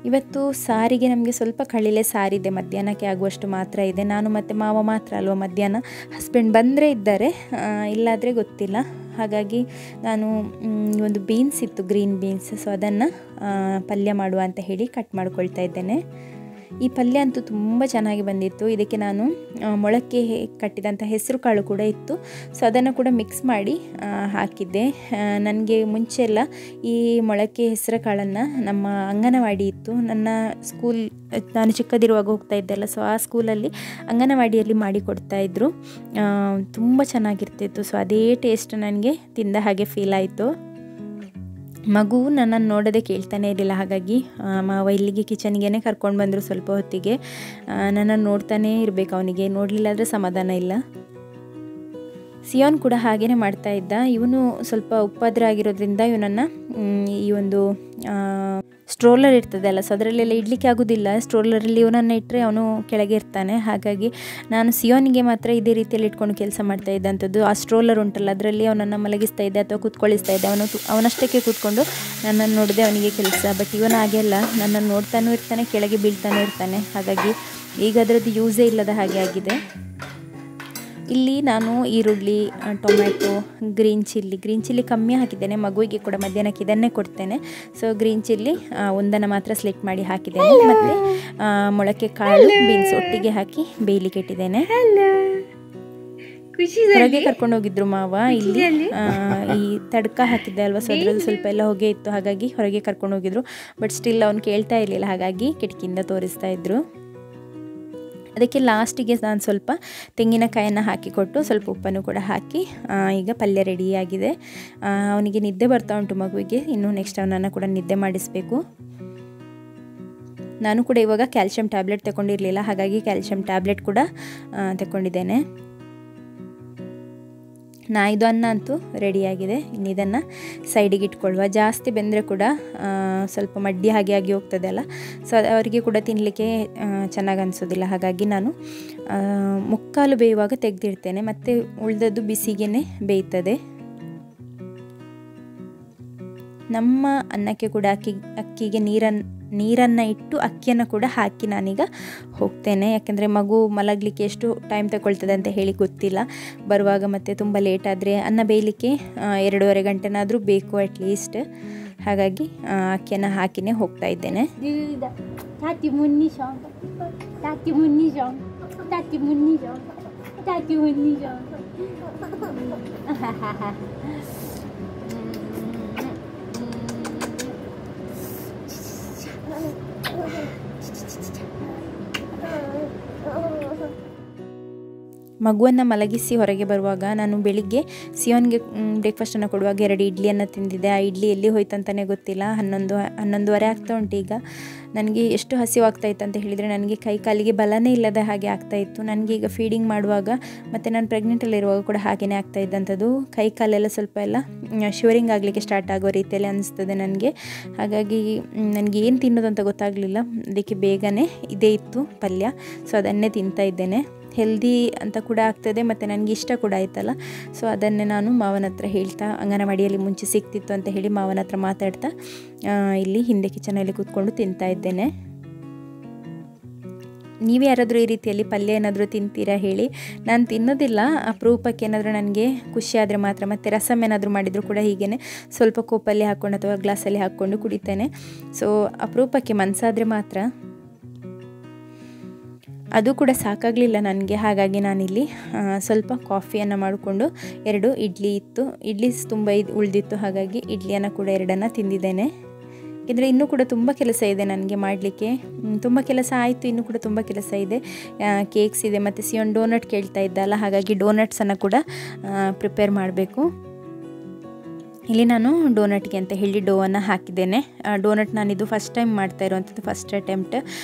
Speaker 1: ಇವತ್ತು ಸಾರಿಗೆ ನಮಗೆ ಸ್ವಲ್ಪ ಕಳಿಲೆ ಸಾರಿದೆ, ಮಧ್ಯಾಹ್ನಕ್ಕೆ ಆಗುವಷ್ಟು ಮಾತ್ರ ಇದೆ. ನಾನು ಮತ್ತು ಮಾವ ಮಾತ್ರ ಅಲ್ವ ಮಧ್ಯಾಹ್ನ, ಹಸ್ಬೆಂಡ್ ಬಂದರೆ ಇದ್ದಾರೆ, ಇಲ್ಲಾದರೆ ಗೊತ್ತಿಲ್ಲ. ಹಾಗಾಗಿ ನಾನು ಒಂದು ಬೀನ್ಸ್ ಇತ್ತು, ಗ್ರೀನ್ ಬೀನ್ಸ್, ಸೊ ಅದನ್ನು ಪಲ್ಯ ಮಾಡುವ ಅಂತ ಹೇಳಿ ಕಟ್ ಮಾಡ್ಕೊಳ್ತಾ ಇದ್ದೇನೆ. ಈ ಪಲ್ಯ ಅಂತೂ ತುಂಬ ಚೆನ್ನಾಗಿ ಬಂದಿತ್ತು. ಇದಕ್ಕೆ ನಾನು ಮೊಳಕೆ ಕಟ್ಟಿದಂಥ ಹೆಸರು ಕಾಳು ಕೂಡ ಇತ್ತು, ಸೊ ಅದನ್ನು ಕೂಡ ಮಿಕ್ಸ್ ಮಾಡಿ ಹಾಕಿದ್ದೆ. ನನಗೆ ಮುಂಚೆ ಎಲ್ಲ ಈ ಮೊಳಕೆ ಹೆಸರು ಕಾಳನ್ನು ನಮ್ಮ ಅಂಗನವಾಡಿ ಇತ್ತು, ನನ್ನ ಸ್ಕೂಲ್, ನಾನು ಚಿಕ್ಕದಿರುವಾಗ ಹೋಗ್ತಾ ಇದ್ದೆಲ್ಲ, ಸೊ ಆ ಸ್ಕೂಲಲ್ಲಿ ಅಂಗನವಾಡಿಯಲ್ಲಿ ಮಾಡಿ ಕೊಡ್ತಾಯಿದ್ರು. ತುಂಬ ಚೆನ್ನಾಗಿರ್ತಿತ್ತು. ಸೊ ಅದೇ ಟೇಸ್ಟ್ ನನಗೆ ತಿಂದ ಹಾಗೆ ಫೀಲ್ ಆಯಿತು. ಮಗು ನನ್ನನ್ನು ನೋಡೋದೇ ಕೇಳ್ತಾನೆ ಇರಲಿಲ್ಲ, ಹಾಗಾಗಿ ಮಾವ ಇಲ್ಲಿಗೆ ಕಿಚನ್ಗೆ ಕರ್ಕೊಂಡು ಬಂದರು. ಸ್ವಲ್ಪ ಹೊತ್ತಿಗೆ ನನ್ನನ್ನು ನೋಡ್ತಾನೇ ಇರಬೇಕು, ಅವನಿಗೆ ನೋಡಲಿಲ್ಲ ಆದರೆ ಸಮಾಧಾನ ಇಲ್ಲ. ಸಿಯೋನ್ ಕೂಡ ಹಾಗೇ ಮಾಡ್ತಾ ಇದ್ದ. ಇವನು ಸ್ವಲ್ಪ ಉಪದ್ರ ಆಗಿರೋದ್ರಿಂದ ಇವನನ್ನು ಈ ಒಂದು ಸ್ಟ್ರೋಲರ್ ಇರ್ತದಲ್ಲ, ಸೊ ಅದರಲ್ಲೆಲ್ಲ ಇಡಲಿಕ್ಕೆ ಆಗೋದಿಲ್ಲ. ಸ್ಟ್ರೋಲರಲ್ಲಿ ಇವನನ್ನು ಇಟ್ಟರೆ ಅವನು ಕೆಳಗೆ ಇರ್ತಾನೆ. ಹಾಗಾಗಿ ನಾನು ಸಿಯೋನಿಗೆ ಮಾತ್ರ ಇದೇ ರೀತಿಯಲ್ಲಿ ಇಟ್ಕೊಂಡು ಕೆಲಸ ಮಾಡ್ತಾ ಇದ್ದಂಥದ್ದು. ಆ ಸ್ಟ್ರೋಲರ್ ಉಂಟಲ್ಲ, ಅದರಲ್ಲಿ ಅವನನ್ನು ಮಲಗಿಸ್ತಾ ಇದ್ದೆ ಅಥವಾ ಕೂತ್ಕೊಳ್ಳಿಸ್ತಾ ಇದ್ದೆ. ಅವನಷ್ಟಕ್ಕೆ ಕೂತ್ಕೊಂಡು ನನ್ನನ್ನು ನೋಡಿದೆ ಅವನಿಗೆ ಕೆಲಸ. ಬಟ್ ಇವನು ಹಾಗೆಲ್ಲ ನನ್ನನ್ನು ನೋಡ್ತಾನೂ ಇರ್ತಾನೆ, ಕೆಳಗೆ ಬೀಳ್ತಾನೂ ಇರ್ತಾನೆ. ಹಾಗಾಗಿ ಈಗ ಅದರದ್ದು ಯೂಸೇ ಇಲ್ಲದ ಹಾಗೆ ಆಗಿದೆ. ಇಲ್ಲಿ ನಾನು ಈರುಳ್ಳಿ, ಟೊಮ್ಯಾಟೊ, ಗ್ರೀನ್ ಚಿಲ್ಲಿ ಕಮ್ಮಿ ಹಾಕಿದ್ದೇನೆ. ಮಗುವಿಗೆ ಕೂಡ ಮಧ್ಯಾಹ್ನಕ್ಕೆ ಇದನ್ನೇ ಕೊಡ್ತೇನೆ. ಸೊ ಗ್ರೀನ್ ಚಿಲ್ಲಿ ಒಂದನ್ನು ಮಾತ್ರ ಸ್ಲಿಟ್ ಮಾಡಿ ಹಾಕಿದ್ದೇನೆ. ಮತ್ತು ಮೊಳಕೆ ಕಾಳು, ಬೀನ್ಸ್ ಒಟ್ಟಿಗೆ ಹಾಕಿ ಬೇಯಲಿಕ್ಕೆ ಇಟ್ಟಿದ್ದೇನೆ. ಹೊರಗೆ ಕರ್ಕೊಂಡು ಹೋಗಿದ್ರು ಮಾವ. ಇಲ್ಲಿ ಈ ತಡ್ಕ ಹಾಕಿದ್ದೆ ಅಲ್ವಾ, ಸೊ ಅದರದ್ದು ಸ್ವಲ್ಪ ಎಲ್ಲ ಹೊಗೆ ಇತ್ತು, ಹಾಗಾಗಿ ಹೊರಗೆ ಕರ್ಕೊಂಡು ಹೋಗಿದ್ರು. ಬಟ್ ಸ್ಟಿಲ್ ಅವ್ನು ಕೇಳ್ತಾ ಇರಲಿಲ್ಲ, ಹಾಗಾಗಿ ಕಿಟಕಿಯಿಂದ ತೋರಿಸ್ತಾ ಇದ್ರು. ಅದಕ್ಕೆ ಲಾಸ್ಟಿಗೆ ನಾನು ಸ್ವಲ್ಪ ತೆಂಗಿನಕಾಯನ್ನು ಹಾಕಿಕೊಟ್ಟು ಸ್ವಲ್ಪ ಉಪ್ಪನ್ನು ಕೂಡ ಹಾಕಿ ಈಗ ಪಲ್ಯ ರೆಡಿಯಾಗಿದೆ. ಅವನಿಗೆ ನಿದ್ದೆ ಬರ್ತಾ ಉಂಟು ಮಗುವಿಗೆ. ಇನ್ನು ನೆಕ್ಸ್ಟ್ ಅವನನ್ನು ಕೂಡ ನಿದ್ದೆ ಮಾಡಿಸಬೇಕು. ನಾನು ಕೂಡ ಇವಾಗ ಕ್ಯಾಲ್ಶಿಯಂ ಟ್ಯಾಬ್ಲೆಟ್ ತಗೊಂಡಿರಲಿಲ್ಲ, ಹಾಗಾಗಿ ಕ್ಯಾಲ್ಶಿಯಂ ಟ್ಯಾಬ್ಲೆಟ್ ಕೂಡ ತಗೊಂಡಿದ್ದೇನೆ. ನಾಯಿದು ಅನ್ನ ಅಂತೂ ರೆಡಿಯಾಗಿದೆ. ಇನ್ನು ಇದನ್ನು ಸೈಡಿಗೆ ಇಟ್ಕೊಳ್ಳುವ. ಜಾಸ್ತಿ ಬೆಂದರೆ ಕೂಡ ಸ್ವಲ್ಪ ಮಡ್ಡಿ ಹಾಗೆ ಆಗಿ ಹೋಗ್ತದೆ ಅಲ್ಲ, ಸೊ ಅವರಿಗೆ ಕೂಡ ತಿನ್ನಲಿಕ್ಕೆ ಚೆನ್ನಾಗಿ ಅನಿಸೋದಿಲ್ಲ. ಹಾಗಾಗಿ ನಾನು ಮುಕ್ಕಾಲು ಬೇಯುವಾಗ ತೆಗೆದಿಡ್ತೇನೆ, ಮತ್ತು ಉಳಿದದ್ದು ಬಿಸಿಗೇ ಬೇಯ್ತದೆ. ನಮ್ಮ ಅನ್ನಕ್ಕೆ ಕೂಡ ಅಕ್ಕಿಗೆ ನೀರನ್ನು ಇಟ್ಟು ಅಕ್ಕಿಯನ್ನು ಕೂಡ ಹಾಕಿ ನಾನೀಗ ಹೋಗ್ತೇನೆ. ಯಾಕೆಂದರೆ ಮಗು ಮಲಗಲಿಕ್ಕೆ ಎಷ್ಟು ಟೈಮ್ ತಗೊಳ್ತದೆ ಅಂತ ಹೇಳಿ ಗೊತ್ತಿಲ್ಲ. ಬರುವಾಗ ಮತ್ತೆ ತುಂಬ ಲೇಟ್ ಆದರೆ ಅನ್ನ ಬೇಯಲಿಕ್ಕೆ 2.5 ಗಂಟೆನಾದರೂ ಬೇಕು ಅಟ್ಲೀಸ್ಟ್. ಹಾಗಾಗಿ ಅಕ್ಕಿಯನ್ನು ಹಾಕಿನೇ ಹೋಗ್ತಾ ಇದ್ದೇನೆ. ಮಗುವನ್ನು ಮಲಗಿಸಿ ಹೊರಗೆ ಬರುವಾಗ ನಾನು ಬೆಳಿಗ್ಗೆ ಸಿಯೋನ್ಗೆ ಬ್ರೇಕ್ಫಾಸ್ಟನ್ನು ಕೊಡುವಾಗ 2 ಇಡ್ಲಿಯನ್ನು ತಿಂದಿದ್ದೆ. ಆ ಇಡ್ಲಿ ಎಲ್ಲಿ ಹೋಯ್ತಂತಲೇ ಗೊತ್ತಿಲ್ಲ. 11:30 ಆಗ್ತಾ ಉಂಟು ಈಗ. ನನಗೆ ಎಷ್ಟು ಹಸಿವಾಗ್ತಾಯಿತ್ತು ಅಂತ ಹೇಳಿದರೆ ನನಗೆ ಕೈ ಕಾಲಿಗೆ ಬಲನೇ ಇಲ್ಲದ ಹಾಗೆ ಆಗ್ತಾಯಿತ್ತು. ನನಗೆ ಈಗ ಫೀಡಿಂಗ್ ಮಾಡುವಾಗ ಮತ್ತು ನಾನು ಪ್ರೆಗ್ನೆಂಟಲ್ಲಿರುವಾಗ ಕೂಡ ಹಾಗೆಯೇ ಆಗ್ತಾಯಿದ್ದಂಥದ್ದು. ಕೈ ಕಾಲೆಲ್ಲ ಸ್ವಲ್ಪ ಎಲ್ಲ ಶಿವರಿಂಗ್ ಆಗಲಿಕ್ಕೆ ಸ್ಟಾರ್ಟ್ ಆಗೋ ರೀತಿಯಲ್ಲಿ ಅನಿಸ್ತದೆ ನನಗೆ. ಹಾಗಾಗಿ ನನಗೆ ಏನು ತಿನ್ನೋದು ಅಂತ ಗೊತ್ತಾಗಲಿಲ್ಲ. ಅದಕ್ಕೆ ಬೇಗನೆ ಇದೇ ಇತ್ತು ಪಲ್ಯ, ಸೊ ಅದನ್ನೇ ತಿಂತಾ ಇದ್ದೇನೆ. ಹೆಲ್ದಿ ಅಂತ ಕೂಡ ಆಗ್ತದೆ ಮತ್ತು ನನಗೆ ಇಷ್ಟ ಕೂಡ ಆಯ್ತಲ್ಲ. ಸೊ ಅದನ್ನೇ ನಾನು ಮಾವನ ಹತ್ರ ಹೇಳ್ತಾ, ಅಂಗನವಾಡಿಯಲ್ಲಿ ಮುಂಚೆ ಸಿಗ್ತಿತ್ತು ಅಂತ ಹೇಳಿ ಮಾವನ ಹತ್ರ ಮಾತಾಡ್ತಾ ಇಲ್ಲಿ ಹಿಂದೆ ಕಿಚನಲ್ಲಿ ಕೂತ್ಕೊಂಡು ತಿಂತಾ ಇದ್ದೇನೆ. ನೀವು ಯಾರಾದರೂ ಈ ರೀತಿಯಲ್ಲಿ ಪಲ್ಯ ಏನಾದರೂ ತಿಂತೀರಾ ಹೇಳಿ. ನಾನು ತಿನ್ನೋದಿಲ್ಲ, ಅಪರೂಪಕ್ಕೆ ಏನಾದರೂ ನನಗೆ ಖುಷಿ ಆದರೆ ಮಾತ್ರ. ಮತ್ತು ರಸಮ್ ಏನಾದರೂ ಮಾಡಿದರೂ ಕೂಡ ಹೀಗೇ ಸ್ವಲ್ಪ ಕೋಪಲ್ಲಿ ಹಾಕ್ಕೊಂಡು ಅಥವಾ ಗ್ಲಾಸಲ್ಲಿ ಹಾಕ್ಕೊಂಡು ಕುಡಿತೇನೆ. ಸೊ ಅಪರೂಪಕ್ಕೆ ಮನಸ್ಸಾದರೆ ಮಾತ್ರ. ಅದು ಕೂಡ ಸಾಕಾಗಲಿಲ್ಲ ನನಗೆ. ಹಾಗಾಗಿ ನಾನಿಲ್ಲಿ ಸ್ವಲ್ಪ ಕಾಫಿಯನ್ನು ಮಾಡಿಕೊಂಡು 2 ಇಡ್ಲಿ ಇತ್ತು, ಇಡ್ಲಿ ತುಂಬ ಉಳಿದಿತ್ತು. ಹಾಗಾಗಿ ಇಡ್ಲಿಯನ್ನು ಕೂಡ 2 ತಿಂದಿದ್ದೇನೆ. ಯಾಕೆಂದರೆ ಇನ್ನೂ ಕೂಡ ತುಂಬ ಕೆಲಸ ಇದೆ ನನಗೆ ಮಾಡಲಿಕ್ಕೆ. ತುಂಬ ಕೆಲಸ ಆಯಿತು, ಇನ್ನೂ ಕೂಡ ತುಂಬ ಕೆಲಸ ಇದೆ. ಕೇಕ್ಸ್ ಇದೆ ಮತ್ತು ಸಿಯೋನ್ ಡೋನಟ್ ಕೇಳ್ತಾ ಇದ್ದಲ್ಲ, ಹಾಗಾಗಿ ಡೋನಟ್ಸನ್ನು ಕೂಡ ಪ್ರಿಪೇರ್ ಮಾಡಬೇಕು. ಇಲ್ಲಿ ನಾನು ಡೋನಟ್ಗೆ ಅಂತ ಹೇಳಿ ಡೋವನ್ನು ಹಾಕಿದ್ದೇನೆ. ಡೋನಟ್ ನಾನಿದು ಫಸ್ಟ್ ಟೈಮ್ ಮಾಡ್ತಾ ಇರುವಂಥದ್ದು, ಫಸ್ಟ್ ಅಟೆಂಪ್ಟ್.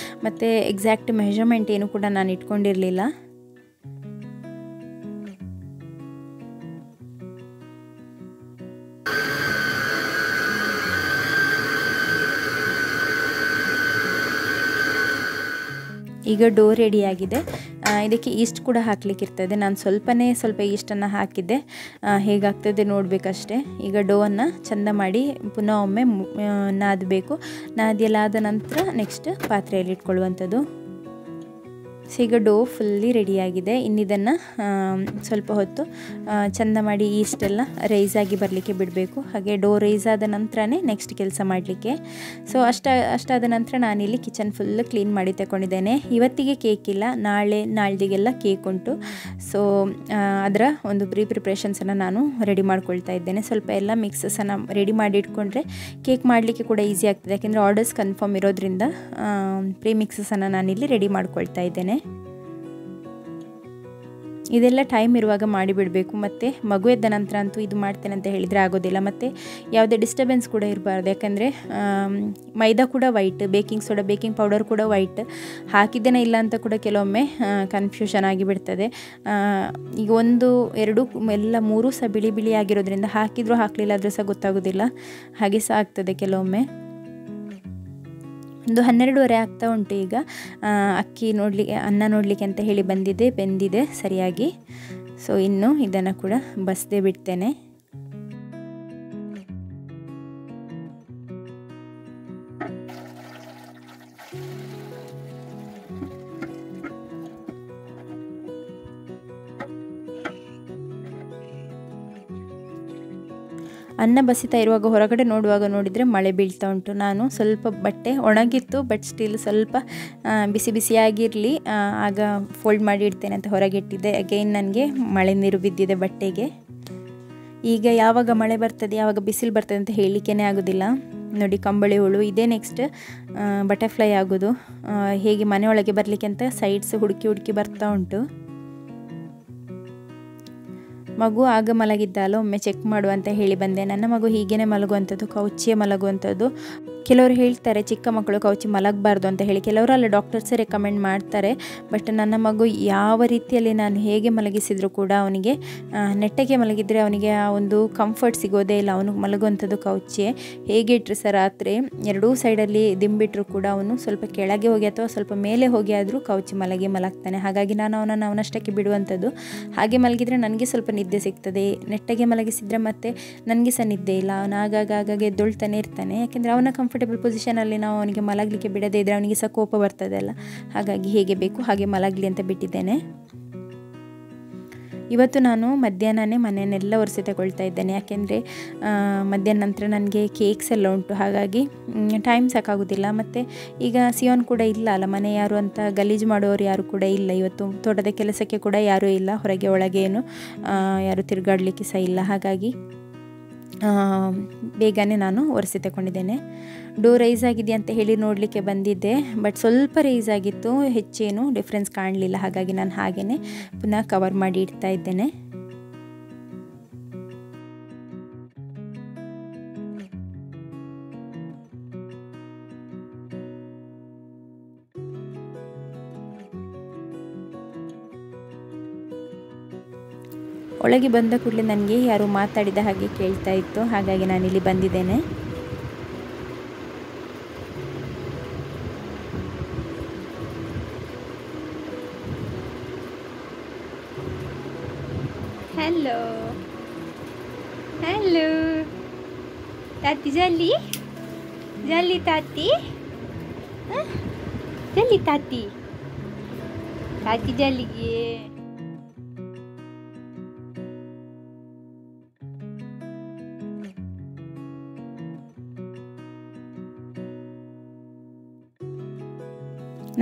Speaker 1: ಮತ್ತು ಎಕ್ಸಾಕ್ಟ್ ಮೆಷರ್ಮೆಂಟ್ ಏನು ಕೂಡ ನಾನು ಇಟ್ಕೊಂಡಿರಲಿಲ್ಲ. ಈಗ ಡೋ ರೆಡಿಯಾಗಿದೆ. ಇದಕ್ಕೆ ಈಸ್ಟ್ ಕೂಡ ಹಾಕಲಿಕ್ಕಿರ್ತದೆ. ನಾನು ಸ್ವಲ್ಪ ಈಸ್ಟನ್ನು ಹಾಕಿದ್ದೆ. ಹೇಗಾಗ್ತದೆ ನೋಡಬೇಕಷ್ಟೇ. ಈಗ ಡೋವನ್ನು ಚೆಂದ ಮಾಡಿ ಪುನಃ ಒಮ್ಮೆ ನಾದಬೇಕು. ನಾದಿಯಲ್ಲಾದ ನಂತರ ನೆಕ್ಸ್ಟ್ ಪಾತ್ರೆಯಲ್ಲಿ ಇಟ್ಕೊಳ್ಳುವಂಥದ್ದು. ಸೊ ಈಗ ಡೋ ಫುಲ್ಲಿ ರೆಡಿಯಾಗಿದೆ. ಇನ್ನಿದನ್ನು ಸ್ವಲ್ಪ ಹೊತ್ತು ಚೆಂದ ಮಾಡಿ ಈಸ್ಟೆಲ್ಲ ರೈಸ್ ಆಗಿ ಬರಲಿಕ್ಕೆ ಬಿಡಬೇಕು. ಹಾಗೆ ಡೋ ರೈಸ್ ಆದ ನಂತರನೇ ನೆಕ್ಸ್ಟ್ ಕೆಲಸ ಮಾಡಲಿಕ್ಕೆ. ಸೊ ಅಷ್ಟಾದ ನಂತರ ನಾನಿಲ್ಲಿ ಕಿಚನ್ ಫುಲ್ ಕ್ಲೀನ್ ಮಾಡಿ ತಗೊಂಡಿದ್ದೇನೆ. ಇವತ್ತಿಗೆ ಕೇಕ್ ಇಲ್ಲ, ನಾಳ್ದಿಗೆಲ್ಲ ಕೇಕ್ ಉಂಟು. ಸೊ ಅದರ ಒಂದು ಪ್ರಿಪ್ರೇಷನ್ಸನ್ನು ನಾನು ರೆಡಿ ಮಾಡ್ಕೊಳ್ತಾ ಇದ್ದೇನೆ. ಸ್ವಲ್ಪ ಎಲ್ಲ ಮಿಕ್ಸಸನ್ನು ರೆಡಿ ಮಾಡಿ ಇಟ್ಕೊಂಡ್ರೆ ಕೇಕ್ ಮಾಡಲಿಕ್ಕೆ ಕೂಡ ಈಸಿ ಆಗ್ತದೆ. ಯಾಕೆಂದರೆ ಆರ್ಡರ್ಸ್ ಕನ್ಫರ್ಮ್ ಇರೋದ್ರಿಂದ ಪ್ರೀ ಮಿಕ್ಸಸನ್ನು ನಾನಿಲ್ಲಿ ರೆಡಿ ಮಾಡ್ಕೊಳ್ತಾ ಇದ್ದೇನೆ. ಇದೆಲ್ಲ ಟೈಮ್ ಇರುವಾಗ ಮಾಡಿಬಿಡಬೇಕು. ಮತ್ತು ಮಗು ಎದ್ದ ನಂತರ ಅಂತೂ ಇದು ಮಾಡ್ತೇನೆ ಅಂತ ಹೇಳಿದರೆ ಆಗೋದಿಲ್ಲ. ಮತ್ತು ಯಾವುದೇ ಡಿಸ್ಟರ್ಬೆನ್ಸ್ ಕೂಡ ಇರಬಾರ್ದು. ಯಾಕಂದರೆ ಮೈದಾ ಕೂಡ white, baking soda, baking powder ಕೂಡ ವೈಟ್. ಹಾಕಿದ್ದೇನೆ ಇಲ್ಲ ಅಂತ ಕೂಡ ಕೆಲವೊಮ್ಮೆ ಕನ್ಫ್ಯೂಷನ್ ಆಗಿಬಿಡ್ತದೆ. ಈಗ 1, 2 ಎಲ್ಲ 3 ಸಹ ಬಿಳಿ ಆಗಿರೋದ್ರಿಂದ ಹಾಕಿದರೂ ಹಾಕಲಿಲ್ಲ ಆದರೂ ಸಹ ಗೊತ್ತಾಗೋದಿಲ್ಲ. ಹಾಗೆ ಸಹ ಆಗ್ತದೆ ಕೆಲವೊಮ್ಮೆ. ಒಂದು 12:30 ಆಗ್ತಾ ಉಂಟು ಈಗ. ಅನ್ನ ನೋಡಲಿಕ್ಕೆ ಅಂತ ಹೇಳಿ ಬೆಂದಿದೆ ಸರಿಯಾಗಿ. ಸೊ ಇನ್ನು ಇದನ್ನು ಕೂಡ ಬಸ್ದೇ ಬಿಡ್ತೇನೆ. ಅನ್ನ ಬಸಿತಾ ಇರುವಾಗ ಹೊರಗಡೆ ನೋಡಿದರೆ ಮಳೆ ಬೀಳ್ತಾ ಉಂಟು. ನಾನು ಸ್ವಲ್ಪ ಬಟ್ಟೆ ಒಣಗಿತ್ತು, ಬಟ್ ಸ್ಟಿಲ್ ಸ್ವಲ್ಪ ಬಿಸಿಯಾಗಿರಲಿ ಆಗ ಫೋಲ್ಡ್ ಮಾಡಿ ಇಡ್ತೇನೆ ಅಂತ ಹೊರಗೆ ಇಟ್ಟಿದ್ದೆ. ಅಗೈನ್ ನನಗೆ ಮಳೆ ನೀರು ಬಿದ್ದಿದೆ ಬಟ್ಟೆಗೆ. ಈಗ ಯಾವಾಗ ಮಳೆ ಬರ್ತದೆ ಯಾವಾಗ ಬಿಸಿಲು ಬರ್ತದೆ ಅಂತ ಹೇಳಲಿಕ್ಕೇ ಆಗೋದಿಲ್ಲ. ನೋಡಿ ಕಂಬಳಿ ಹುಳು ಇದೇ ನೆಕ್ಸ್ಟ್ ಬಟರ್ಫ್ಲೈ ಆಗೋದು. ಹೇಗೆ ಮನೆಯೊಳಗೆ ಬರಲಿಕ್ಕೆ ಅಂತ ಸೈಡ್ಸ್ ಹುಡುಕಿ ಬರ್ತಾ ಉಂಟು. ಮಗು ಆಗ ಮಲಗಿದ್ದಲ್ಲ, ಒಮ್ಮೆ ಚೆಕ್ ಮಾಡು ಅಂತ ಹೇಳಿ ಬಂದೆ. ನನ್ನ ಮಗು ಹೀಗೇ ಮಲಗುವಂಥದ್ದು, ಕೌಚಿಯೇ ಮಲಗುವಂಥದ್ದು. ಕೆಲವರು ಹೇಳ್ತಾರೆ ಚಿಕ್ಕ ಮಕ್ಕಳು ಕೌಚಿ ಮಲಗಬಾರ್ದು ಅಂತ ಹೇಳಿ, ಕೆಲವರಲ್ಲ ಡಾಕ್ಟರ್ಸೇ ರೆಕಮೆಂಡ್ ಮಾಡ್ತಾರೆ. ಬಟ್ ನನ್ನ ಮಗು ಯಾವ ರೀತಿಯಲ್ಲಿ ನಾನು ಹೇಗೆ ಮಲಗಿಸಿದರೂ ಕೂಡ ಅವನಿಗೆ ನೆಟ್ಟಗೆ ಮಲಗಿದರೆ ಅವನಿಗೆ ಆ ಒಂದು ಕಂಫರ್ಟ್ ಸಿಗೋದೇ ಇಲ್ಲ. ಅವನು ಮಲಗುವಂಥದ್ದು ಕೌಚಿಯೇ. ಹೇಗೆ ಇಟ್ಟರು ಸಹ ರಾತ್ರಿ 2 ಸೈಡಲ್ಲಿ ದಿಂಬಿಟ್ಟರು ಕೂಡ ಅವನು ಸ್ವಲ್ಪ ಕೆಳಗೆ ಹೋಗಿ ಅಥವಾ ಸ್ವಲ್ಪ ಮೇಲೆ ಹೋಗಿ ಆದರೂ ಕೌಚಿ ಮಲಗ್ತಾನೆ. ಹಾಗಾಗಿ ನಾನು ಅವನನ್ನು ಅವನಷ್ಟಕ್ಕೆ ಬಿಡುವಂಥದ್ದು. ಹಾಗೆ ಮಲಗಿದರೆ ನನಗೆ ಸ್ವಲ್ಪ ನಿದ್ದೆ ಸಿಗ್ತದೆ. ನೆಟ್ಟಗೆ ಮಲಗಿಸಿದರೆ ಮತ್ತೆ ನನಗೆ ಸಹ ನಿದ್ದೆ ಇಲ್ಲ. ಅವನು ಆಗಾಗ ಎದ್ದೊಳ್ತಾನೆ ಇರ್ತಾನೆ. ಯಾಕೆಂದರೆ ಅವನ ಕಂಫರ್ಟೇಬಲ್ ಪೊಸಿಷನಲ್ಲಿ ನಾವು ಅವನಿಗೆ ಮಲಗಲಿಕ್ಕೆ ಬಿಡದೇ ಇದ್ದರೆ ಅವನಿಗೆ ಸಹ ಕೋಪ ಬರ್ತದೆ ಅಲ್ಲ. ಹಾಗಾಗಿ ಹೇಗೆ ಬೇಕು ಹಾಗೆ ಮಲಗಲಿ ಅಂತ ಬಿಟ್ಟಿದ್ದೇನೆ. ಇವತ್ತು ನಾನು ಮಧ್ಯಾಹ್ನನೇ ಮನೆಯನ್ನೆಲ್ಲ ಒರೆಸಿ ತಗೊಳ್ತಾ ಇದ್ದೇನೆ. ಯಾಕೆಂದರೆ ಮಧ್ಯಾಹ್ನ ನಂತರ ನನಗೆ ಕೇಕ್ಸ್ ಎಲ್ಲ ಉಂಟು. ಹಾಗಾಗಿ ಟೈಮ್ ಸಾಕಾಗೋದಿಲ್ಲ. ಮತ್ತು ಈಗ ಸಿಯೋನ್ ಕೂಡ ಇಲ್ಲ ಅಲ್ಲ, ಮನೆ ಯಾರು ಅಂತ ಗಲೀಜು ಮಾಡೋರು ಯಾರು ಕೂಡ ಇಲ್ಲ. ಇವತ್ತು ತೋಟದ ಕೆಲಸಕ್ಕೆ ಕೂಡ ಯಾರೂ ಇಲ್ಲ, ಹೊರಗೆ ಒಳಗೆ ಏನು ಯಾರು ತಿರುಗಾಡಲಿಕ್ಕೆ ಸಹ ಇಲ್ಲ. ಹಾಗಾಗಿ ಬೇಗನೆ ನಾನು ಒರೆಸಿ ತಗೊಂಡಿದ್ದೇನೆ. ಡೋ ರೈಸ್ ಆಗಿದೆ ಅಂತ ಹೇಳಿ ನೋಡಲಿಕ್ಕೆ ಬಂದಿದ್ದೆ, ಬಟ್ ಸ್ವಲ್ಪ ರೈಸ್ ಆಗಿತ್ತು, ಹೆಚ್ಚೇನು ಡಿಫ್ರೆನ್ಸ್ ಕಾಣಲಿಲ್ಲ. ಹಾಗಾಗಿ ನಾನು ಹಾಗೆಯೇ ಪುನಃ ಕವರ್ ಮಾಡಿ ಇಡ್ತಾ ಇದ್ದೇನೆ. ಒಳಗೆ ಬಂದ ಕೂಡಲೇ ನನಗೆ ಯಾರೋ ಮಾತಾಡಿದ ಹಾಗೆ ಕೇಳ್ತಾ ಇತ್ತು, ಹಾಗಾಗಿ ನಾನಿಲ್ಲಿ ಬಂದಿದ್ದೇನೆ.
Speaker 2: हेलो हेलो ताती जल्दी जल्दी ताती जल्दी ताती ताती जल्दी ये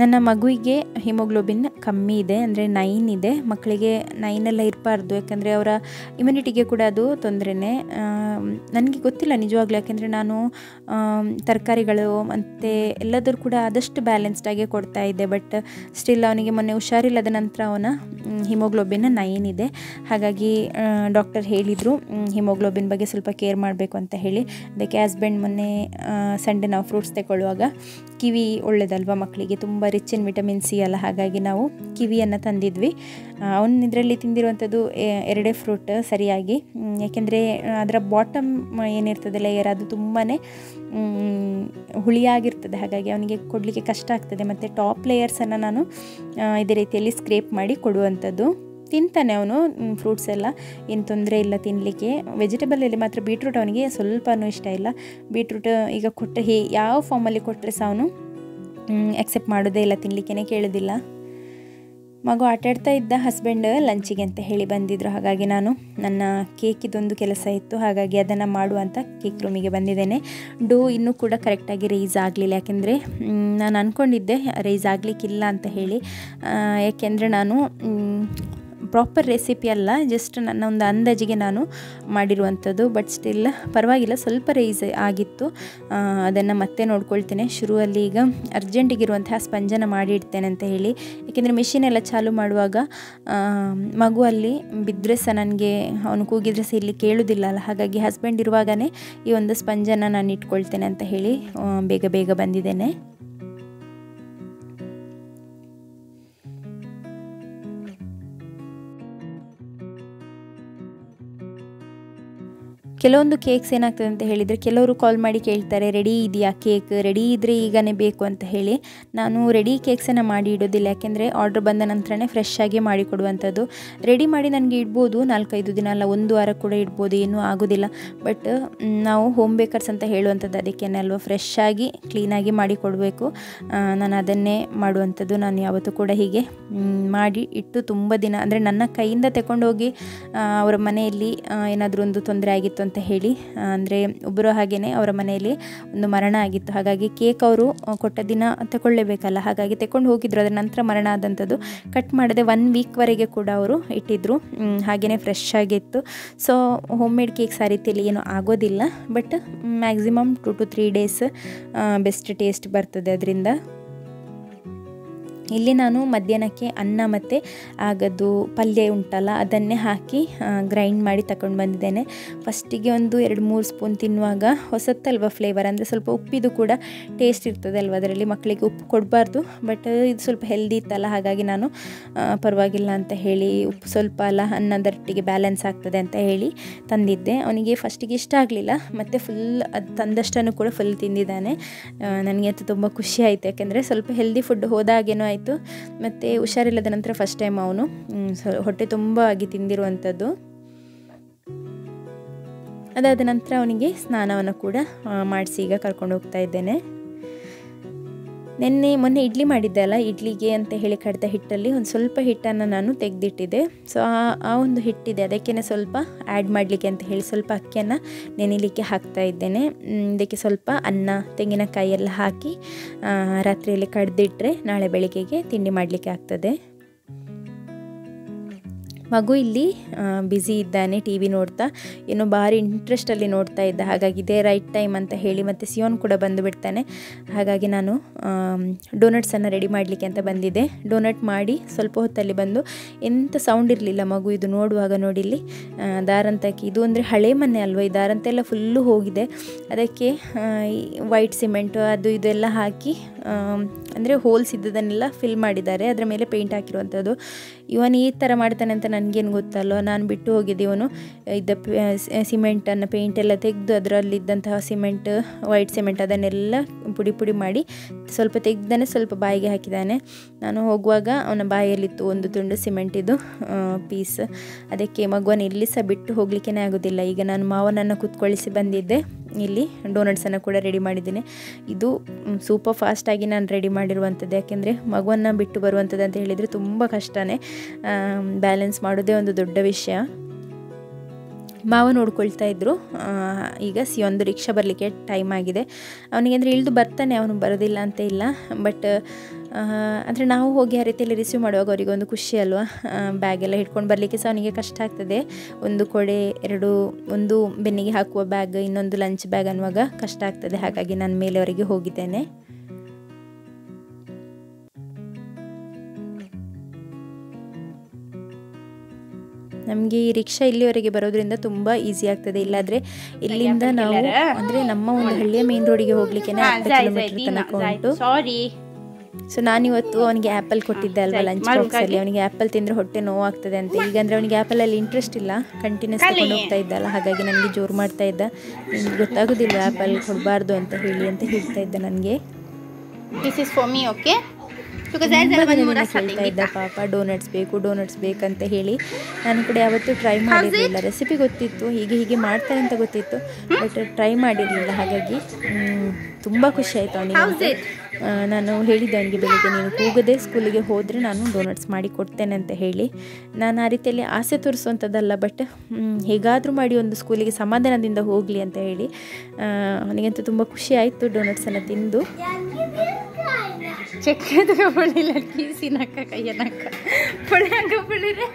Speaker 1: ನನ್ನ ಮಗುವಿಗೆ ಹಿಮೋಗ್ಲೋಬಿನ್ ಕಮ್ಮಿ ಇದೆ, ಅಂದರೆ 9 ಇದೆ. ಮಕ್ಕಳಿಗೆ 9 ಎಲ್ಲ ಇರಬಾರ್ದು, ಯಾಕಂದರೆ ಅವರ ಇಮ್ಯುನಿಟಿಗೆ ಕೂಡ ಅದು ತೊಂದರೆನೇ. ನನಗೆ ಗೊತ್ತಿಲ್ಲ ನಿಜವಾಗ್ಲೂ, ಯಾಕೆಂದರೆ ನಾನು ತರಕಾರಿಗಳು ಮತ್ತು ಎಲ್ಲದರೂ ಕೂಡ ಆದಷ್ಟು ಬ್ಯಾಲೆನ್ಸ್ಡಾಗೆ ಕೊಡ್ತಾ ಇದ್ದೆ. ಬಟ್ ಸ್ಟಿಲ್ ಅವನಿಗೆ ಮೊನ್ನೆ ಹುಷಾರಿಲ್ಲದ ನಂತರ ಅವನ ಹಿಮೋಗ್ಲೋಬಿನ್ 9 ಇದೆ. ಹಾಗಾಗಿ ಡಾಕ್ಟರ್ ಹೇಳಿದರು ಹಿಮೋಗ್ಲೋಬಿನ್ ಬಗ್ಗೆ ಸ್ವಲ್ಪ ಕೇರ್ ಮಾಡಬೇಕು ಅಂತ ಹೇಳಿ. ಅದಕ್ಕೆ ಹಸ್ಬೆಂಡ್ ಮೊನ್ನೆ ಸಂಡೇ ನಾವು ಫ್ರೂಟ್ಸ್ ತಗೊಳ್ಳುವಾಗ ಕಿವಿ ಒಳ್ಳೆಯದಲ್ವ ಮಕ್ಕಳಿಗೆ, ತುಂಬ ರಿಚ್ ಇನ್ ವಿಟಮಿನ್ ಸಿ ಅಲ್ಲ, ಹಾಗಾಗಿ ನಾವು ಕಿವಿಯನ್ನು ತಂದಿದ್ವಿ. ಅವನು ಇದರಲ್ಲಿ ತಿಂದಿರುವಂಥದ್ದು 2 ಫ್ರೂಟ್ ಸರಿಯಾಗಿ, ಯಾಕೆಂದರೆ ಅದರ ಬಾಟಮ್ ಏನಿರ್ತದೆ ಲೇಯರ್ ಅದು ತುಂಬಾ ಹುಳಿಯಾಗಿರ್ತದೆ, ಹಾಗಾಗಿ ಅವನಿಗೆ ಕೊಡಲಿಕ್ಕೆ ಕಷ್ಟ ಆಗ್ತದೆ. ಮತ್ತು ಟಾಪ್ ಲೇಯರ್ಸನ್ನು ನಾನು ಇದೇ ರೀತಿಯಲ್ಲಿ ಸ್ಕ್ರೇಪ್ ಮಾಡಿ ಕೊಡುವಂಥದ್ದು. ತಿಂತಾನೆ ಅವನು ಫ್ರೂಟ್ಸ್ ಎಲ್ಲ, ಏನು ತೊಂದರೆ ಇಲ್ಲ ತಿನ್ನಲಿಕ್ಕೆ. ವೆಜಿಟೇಬಲಲ್ಲಿ ಮಾತ್ರ ಬೀಟ್ರೂಟ್ ಅವನಿಗೆ ಸ್ವಲ್ಪನೂ ಇಷ್ಟ ಇಲ್ಲ. ಬೀಟ್ರೂಟ್ ಈಗ ಕೊಟ್ಟರೆ ಯಾವ ಫಾರ್ಮಲ್ಲಿ ಕೊಟ್ಟರೆ ಸಹ ಅವನು ಎಕ್ಸೆಪ್ಟ್ ಮಾಡೋದೇ ಇಲ್ಲ, ತಿನ್ನಲಿಕ್ಕೇ ಕೇಳೋದಿಲ್ಲ. ಮಗು ಆಟಾಡ್ತಾ ಇದ್ದ. ಹಸ್ಬೆಂಡ್ ಲಂಚಿಗೆ ಅಂತ ಹೇಳಿ ಬಂದಿದ್ದರು, ಹಾಗಾಗಿ ನಾನು ನನ್ನ ಕೇಕಿದೊಂದು ಕೆಲಸ ಇತ್ತು, ಹಾಗಾಗಿ ಅದನ್ನು ಮಾಡುವಂಥ ಕೇಕ್ ರೂಮಿಗೆ ಬಂದಿದ್ದೇನೆ. ಡೋ ಇನ್ನೂ ಕೂಡ ಕರೆಕ್ಟಾಗಿ ರೈಸ್ ಆಗಲಿಲ್ಲ, ಯಾಕೆಂದರೆ ನಾನು ಅಂದ್ಕೊಂಡಿದ್ದೆ ರೈಸ್ ಆಗಲಿಕ್ಕಿಲ್ಲ ಅಂತ ಹೇಳಿ. ಯಾಕೆಂದರೆ ನಾನು ಪ್ರಾಪರ್ ರೆಸಿಪಿ ಅಲ್ಲ, ಜಸ್ಟ್ ನನ್ನ ಒಂದು ಅಂದಾಜಿಗೆ ನಾನು ಮಾಡಿರುವಂಥದ್ದು. ಬಟ್ ಸ್ಟಿಲ್ ಪರವಾಗಿಲ್ಲ, ಸ್ವಲ್ಪ ರೈಸ್ ಆಗಿತ್ತು. ಅದನ್ನು ಮತ್ತೆ ನೋಡ್ಕೊಳ್ತೇನೆ. ಶುರುವಲ್ಲಿ ಈಗ ಅರ್ಜೆಂಟಿಗಿರುವಂತಹ ಸ್ಪಂಜನ್ನು ಮಾಡಿ ಇಡ್ತೇನೆ ಅಂತ ಹೇಳಿ, ಏಕೆಂದರೆ ಮಿಷಿನೆಲ್ಲ ಚಾಲು ಮಾಡುವಾಗ ಮಗು ಅಲ್ಲಿ ಬಿದ್ದರೆ ಸಹ ನನಗೆ ಅವನು ಕೂಗಿದ್ರೆ ಸಹ ಇಲ್ಲಿ ಕೇಳೋದಿಲ್ಲ ಅಲ್ಲ, ಹಾಗಾಗಿ ಹಸ್ಬೆಂಡ್ ಇರುವಾಗಲೇ ಈ ಒಂದು ಸ್ಪಂಜನ್ನು ನಾನು ಇಟ್ಕೊಳ್ತೇನೆ ಅಂತ ಹೇಳಿ ಬೇಗ ಬೇಗ ಬಂದಿದ್ದೇನೆ. ಕೆಲವೊಂದು ಕೇಕ್ಸ್ ಏನಾಗ್ತದೆ ಅಂತ ಹೇಳಿದರೆ, ಕೆಲವರು ಕಾಲ್ ಮಾಡಿ ಕೇಳ್ತಾರೆ ರೆಡಿ ಇದೆಯಾ ಕೇಕ್, ರೆಡಿ ಇದ್ದರೆ ಈಗನೇ ಬೇಕು ಅಂತ ಹೇಳಿ. ನಾನು ರೆಡಿ ಕೇಕ್ಸನ್ನು ಮಾಡಿ ಇಡೋದಿಲ್ಲ, ಯಾಕೆಂದರೆ ಆರ್ಡ್ರ್ ಬಂದ ನಂತರನೇ ಫ್ರೆಶ್ ಆಗಿ ಮಾಡಿ ಕೊಡುವಂಥದ್ದು. ರೆಡಿ ಮಾಡಿ ನನಗೆ ಇಡ್ಬೋದು 4-5 ದಿನ ಅಲ್ಲ, 1 ವಾರ ಕೂಡ ಇಡ್ಬೋದು, ಏನೂ ಆಗೋದಿಲ್ಲ. ಬಟ್ ನಾವು ಹೋಮ್ ಬೇಕರ್ಸ್ ಅಂತ ಹೇಳುವಂಥದ್ದು ಅದಕ್ಕೇನೆ ಅಲ್ವಾ, ಫ್ರೆಶ್ ಆಗಿ ಕ್ಲೀನಾಗಿ ಮಾಡಿ ಕೊಡಬೇಕು. ನಾನು ಅದನ್ನೇ ಮಾಡುವಂಥದ್ದು. ನಾನು ಯಾವತ್ತೂ ಕೂಡ ಹೀಗೆ ಮಾಡಿ ಇಟ್ಟು ತುಂಬ ದಿನ, ಅಂದರೆ ನನ್ನ ಕೈಯಿಂದ ತಗೊಂಡೋಗಿ ಅವರ ಮನೆಯಲ್ಲಿ ಏನಾದರೂ ಒಂದು ತೊಂದರೆ ಆಗಿತ್ತು ಅಂತ ಹೇಳಿ, ಅಂದರೆ ಒಬ್ಬರು ಹಾಗೆಯೇ ಅವರ ಮನೆಯಲ್ಲಿ ಒಂದು ಮರಣ ಆಗಿತ್ತು, ಹಾಗಾಗಿ ಕೇಕ್ ಅವರು ಕೊಟ್ಟ ದಿನ ತಗೊಳ್ಳೇಬೇಕಲ್ಲ, ಹಾಗಾಗಿ ತಗೊಂಡು ಹೋಗಿದ್ರು. ಅದರ ನಂತರ ಮರಣ ಆದಂಥದ್ದು, ಕಟ್ ಮಾಡದೆ 1 ವೀಕ್ವರೆಗೆ ಕೂಡ ಅವರು ಇಟ್ಟಿದ್ದರು, ಹಾಗೆಯೇ ಫ್ರೆಶ್ ಆಗಿತ್ತು. ಸೊ ಹೋಮ್ ಮೇಡ್ ಕೇಕ್ಸ್ ಆ ರೀತಿಯಲ್ಲಿ ಏನೂ ಆಗೋದಿಲ್ಲ, but maximum 2 to 3 days best taste ಬರ್ತದೆ ಅದರಿಂದ. ಇಲ್ಲಿ ನಾನು ಮಧ್ಯಾಹ್ನಕ್ಕೆ ಅನ್ನ ಮತ್ತು ಆಗದ್ದು ಪಲ್ಯ ಉಂಟಲ್ಲ ಅದನ್ನೇ ಹಾಕಿ ಗ್ರೈಂಡ್ ಮಾಡಿ ತಗೊಂಡು ಬಂದಿದ್ದೇನೆ. ಫಸ್ಟಿಗೆ ಒಂದು 2-3 ಸ್ಪೂನ್ ತಿನ್ನುವಾಗ ಹೊಸತ್ತಲ್ವ ಫ್ಲೇವರ್, ಅಂದರೆ ಸ್ವಲ್ಪ ಉಪ್ಪಿದು ಕೂಡ ಟೇಸ್ಟ್ ಇರ್ತದೆ ಅಲ್ವ ಅದರಲ್ಲಿ. ಮಕ್ಕಳಿಗೆ ಉಪ್ಪು ಕೊಡಬಾರ್ದು, ಬಟ್ ಇದು ಸ್ವಲ್ಪ ಹೆಲ್ದಿ ಇತ್ತಲ್ಲ, ಹಾಗಾಗಿ ನಾನು ಪರವಾಗಿಲ್ಲ ಅಂತ ಹೇಳಿ ಉಪ್ಪು ಸ್ವಲ್ಪ ಅಲ್ಲ ಅನ್ನದರೊಟ್ಟಿಗೆ ಬ್ಯಾಲೆನ್ಸ್ ಆಗ್ತದೆ ಅಂತ ಹೇಳಿ ತಂದಿದ್ದೆ. ಅವನಿಗೆ ಫಸ್ಟಿಗೆ ಇಷ್ಟ ಆಗಲಿಲ್ಲ, ಮತ್ತು ಫುಲ್ ಅದು ತಂದಷ್ಟನ್ನು ಕೂಡ ಫುಲ್ ತಿಂದಿದ್ದಾನೆ. ನನಗೆ ಅದು ತುಂಬ ಖುಷಿ ಆಯಿತು, ಯಾಕೆಂದರೆ ಸ್ವಲ್ಪ ಹೆಲ್ದಿ ಫುಡ್ ಹೋದಾಗೇನೋ ಆಯಿತು. ಮತ್ತು ಹುಷಾರಿಲ್ಲದ ನಂತರ ಫಸ್ಟ್ ಟೈಮ್ ಅವನು ಹೊಟ್ಟೆ ತುಂಬ ಆಗಿ ತಿಂದಿರುವಂಥದ್ದು. ಅದಾದ ನಂತರ ಅವನಿಗೆ ಸ್ನಾನವನ್ನು ಕೂಡ ಮಾಡಿಸಿ ಈಗ ಕರ್ಕೊಂಡು ಹೋಗ್ತಾ ಇದ್ದೇನೆ. ಮೊನ್ನೆ ಇಡ್ಲಿ ಮಾಡಿದ್ದೆ ಅಲ್ಲ, ಇಡ್ಲಿಗೆ ಅಂತ ಹೇಳಿ ಕಡ್ದ ಹಿಟ್ಟಲ್ಲಿ ಒಂದು ಸ್ವಲ್ಪ ಹಿಟ್ಟನ್ನು ನಾನು ತೆಗೆದಿಟ್ಟಿದ್ದೆ. ಸೊ ಆ ಒಂದು ಹಿಟ್ಟಿದೆ, ಅದಕ್ಕೇ ಸ್ವಲ್ಪ ಆ್ಯಡ್ ಮಾಡಲಿಕ್ಕೆ ಅಂತ ಹೇಳಿ ಸ್ವಲ್ಪ ಅಕ್ಕಿಯನ್ನು ನೆನೆಯಲಿಕ್ಕೆ ಹಾಕ್ತಾ ಇದ್ದೇನೆ. ಇದಕ್ಕೆ ಸ್ವಲ್ಪ ಅನ್ನ, ತೆಂಗಿನಕಾಯಿ ಎಲ್ಲ ಹಾಕಿ ರಾತ್ರಿಯಲ್ಲಿ ಕಡ್ದಿಟ್ಟರೆ ನಾಳೆ ಬೆಳಿಗ್ಗೆಗೆ ತಿಂಡಿ ಮಾಡಲಿಕ್ಕೆ ಆಗ್ತದೆ. ಮಗು ಇಲ್ಲಿ ಬ್ಯುಸಿ ಇದ್ದಾನೆ, ಟಿ ವಿ ನೋಡ್ತಾ, ಏನೋ ಭಾರಿ ಇಂಟ್ರೆಸ್ಟಲ್ಲಿ ನೋಡ್ತಾ ಇದ್ದ. ಹಾಗಾಗಿ ಇದೇ ರೈಟ್ ಟೈಮ್ ಅಂತ ಹೇಳಿ ಮತ್ತು ಸಿಯೋನ್ ಕೂಡ ಬಂದು ಬಿಡ್ತಾನೆ. ಹಾಗಾಗಿ ನಾನು ಡೋನಟ್ಸನ್ನು ರೆಡಿ ಮಾಡಲಿಕ್ಕೆ ಅಂತ ಬಂದಿದ್ದೆ. ಡೋನಟ್ ಮಾಡಿ ಸ್ವಲ್ಪ ಹೊತ್ತಲ್ಲಿ ಬಂದು ಎಂಥ ಸೌಂಡ್ ಇರಲಿಲ್ಲ ಮಗು ಇದು ನೋಡುವಾಗ. ನೋಡಿ ಇಲ್ಲಿ ದಾರಂತಕ್ಕೆ ಇದು ಅಂದರೆ ಹಳೆ ಮನೆ ಅಲ್ವ, ಈ ದಾರಂತ ಎಲ್ಲ ಫುಲ್ಲು ಹೋಗಿದೆ. ಅದಕ್ಕೆ ವೈಟ್ ಸಿಮೆಂಟು ಅದು ಇದೆಲ್ಲ ಹಾಕಿ ಅಂದರೆ ಹೋಲ್ಸ್ ಇದ್ದದನ್ನೆಲ್ಲ ಫಿಲ್ ಮಾಡಿದ್ದಾರೆ, ಅದರ ಮೇಲೆ ಪೇಂಟ್ ಹಾಕಿರುವಂಥದ್ದು. ಇವನು ಈ ಥರ ಮಾಡ್ತಾನೆ ಅಂತ ನನಗೇನು ಗೊತ್ತಲ್ವ, ನಾನು ಬಿಟ್ಟು ಹೋಗಿದ್ದೆ. ಇವನು ಇದ್ದ ಸಿಮೆಂಟನ್ನು ಪೇಂಟ್ ಎಲ್ಲ ತೆಗೆದು ಅದರಲ್ಲಿದ್ದಂತಹ ಸಿಮೆಂಟ್, ವೈಟ್ ಸಿಮೆಂಟ್ ಅದನ್ನೆಲ್ಲ ಪುಡಿ ಪುಡಿ ಮಾಡಿ ಸ್ವಲ್ಪ ತೆಗೆದಾನೆ, ಸ್ವಲ್ಪ ಬಾಯಿಗೆ ಹಾಕಿದ್ದಾನೆ. ನಾನು ಹೋಗುವಾಗ ಅವನ ಬಾಯಲ್ಲಿತ್ತು ಒಂದು ತುಂಡು ಸಿಮೆಂಟಿದು ಪೀಸ್. ಅದಕ್ಕೆ ಮಗುವನ್ನು ಇಲ್ಲಿ ಸಹ ಬಿಟ್ಟು ಹೋಗಲಿಕ್ಕೆ ಆಗೋದಿಲ್ಲ. ಈಗ ನಾನು ಮಾವನನ್ನು ಕೂತ್ಕೊಳ್ಳಿಸಿ ಬಂದಿದ್ದೆ. ಇಲ್ಲಿ ಡೋನಟ್ಸನ್ನು ಕೂಡ ರೆಡಿ ಮಾಡಿದ್ದೀನಿ. ಇದು ಸೂಪರ್ ಫಾಸ್ಟಾಗಿ ನಾನು ರೆಡಿ ಮಾಡಿರುವಂಥದ್ದು, ಯಾಕೆಂದರೆ ಮಗುವನ್ನು ಬಿಟ್ಟು ಬರುವಂಥದ್ದು ಅಂತ ಹೇಳಿದರೆ ತುಂಬ ಕಷ್ಟನೇ, ಬ್ಯಾಲೆನ್ಸ್ ಮಾಡೋದೇ ಒಂದು ದೊಡ್ಡ ವಿಷಯ. ಮಾವ ನೋಡ್ಕೊಳ್ತಾ ಇದ್ದರು. ಈಗ ಸಿಯೊಂದು ರಿಕ್ಷಾ ಬರಲಿಕ್ಕೆ ಟೈಮ್ ಆಗಿದೆ. ಅವನಿಗೆ ಅಂದರೆ ಇಳಿದು ಬರ್ತಾನೆ, ಅವನು ಬರೋದಿಲ್ಲ ಅಂತ ಇಲ್ಲ. ಬಟ್ ಅಂದರೆ ನಾವು ಹೋಗಿ ಆ ರೀತಿಯಲ್ಲಿ ರಿಸೀವ್ ಮಾಡುವಾಗ ಅವರಿಗೊಂದು ಖುಷಿ ಅಲ್ವಾ. ಬ್ಯಾಗೆಲ್ಲ ಹಿಡ್ಕೊಂಡು ಬರಲಿಕ್ಕೆ ಸಹ ಅವನಿಗೆ ಕಷ್ಟ ಆಗ್ತದೆ. ಒಂದು ಕೊಡೆ, ಒಂದು ಬೆನ್ನಿಗೆ ಹಾಕುವ ಬ್ಯಾಗ್, ಇನ್ನೊಂದು ಲಂಚ್ ಬ್ಯಾಗ್ ಅನ್ನುವಾಗ ಕಷ್ಟ ಆಗ್ತದೆ. ಹಾಗಾಗಿ ನಾನು ಮೇಲೆವರೆಗೆ ಹೋಗಿದ್ದೇನೆ. ನಮಗೆ ಈ ರಿಕ್ಷಾ ಇಲ್ಲಿವರೆಗೆ ಬರೋದ್ರಿಂದ ತುಂಬ ಈಸಿ ಆಗ್ತದೆ. ಇಲ್ಲಾದರೆ ಇಲ್ಲಿಂದ ನಾವು ಅಂದರೆ ನಮ್ಮ ಒಂದು ಹಳ್ಳಿಯ ಮೇನ್ ರೋಡಿಗೆ ಹೋಗ್ಲಿಕ್ಕೆ 10 ಕಿಲೋಮೀಟರ್ ತನಕ ಉಂಟು. ಸೊ ನಾನಿವತ್ತು ಅವನಿಗೆ ಆ್ಯಪಲ್ ಕೊಟ್ಟಿದ್ದೆ ಅಲ್ವಾ ಲಂಚ್ ಬಾಕ್ಸಲ್ಲಿ. ಅವನಿಗೆ ಆ್ಯಪಲ್ ತಿಂದರೆ ಹೊಟ್ಟೆ ನೋವಾಗ್ತದೆ ಅಂತ. ಈಗ ಅಂದರೆ ಅವನಿಗೆ ಆ್ಯಪಲಲ್ಲಿ ಇಂಟ್ರೆಸ್ಟ್ ಇಲ್ಲ, ಕಂಟಿನ್ಯೂಸ್ ತಗೊಂಡು ಹೋಗ್ತಾ ಇದ್ದಲ್ಲ. ಹಾಗಾಗಿ ನನಗೆ ಜೋರು ಮಾಡ್ತಾ ಇದ್ದ, ನಿಮ್ಗೆ ಗೊತ್ತಾಗೋದಿಲ್ಲ ಆ್ಯಪಲ್ ಕೊಡಬಾರ್ದು ಅಂತ ಹೇಳ್ತಾ ಇದ್ದ ನನಗೆ.
Speaker 2: This is for me, okay?
Speaker 1: ಹೇಳ್ತಾ ಇದ್ದ ಪಾಪ ಡೋನಟ್ಸ್ ಬೇಕಂತ ಹೇಳಿ. ನಾನು ಕೂಡ ಯಾವತ್ತೂ ಟ್ರೈ ಮಾಡಿರಲಿಲ್ಲ. ರೆಸಿಪಿ ಗೊತ್ತಿತ್ತು, ಹೀಗೆ ಮಾಡ್ತಾರೆ ಅಂತ ಗೊತ್ತಿತ್ತು, ಬಟ್ ಟ್ರೈ ಮಾಡಿರಲಿಲ್ಲ. ಹಾಗಾಗಿ ತುಂಬ ಖುಷಿ ಆಯಿತು ಅವನಿಗೆ. ನಾನು ಹೇಳಿದ್ದೆ ಅವನಿಗೆ ಬೆಳಿಗ್ಗೆ, ನೀನು ಕೂಗದೆ ಸ್ಕೂಲಿಗೆ ಹೋದರೆ ನಾನು ಡೋನಟ್ಸ್ ಮಾಡಿ ಕೊಡ್ತೇನೆ ಅಂತ ಹೇಳಿ. ನಾನು ಆ ರೀತಿಯಲ್ಲಿ ಆಸೆ ತೋರಿಸುವಂಥದ್ದಲ್ಲ, ಬಟ್ ಹೇಗಾದರೂ ಮಾಡಿ ಒಂದು ಸ್ಕೂಲಿಗೆ ಸಮಾಧಾನದಿಂದ ಹೋಗಲಿ ಅಂತ ಹೇಳಿ. ಅವನಿಗಂತೂ ತುಂಬ ಖುಷಿ ಆಯಿತು ಡೋನಟ್ಸನ್ನು ತಿಂದು.
Speaker 2: ಚೆಕ್ಕದ ಪುಳಿಲ್ಲ ಕೀಸಿನಕ್ಕ ಕೈಯನಕ್ಕ ಪುಳಿಯಂಗ ಪುಳಿರೆ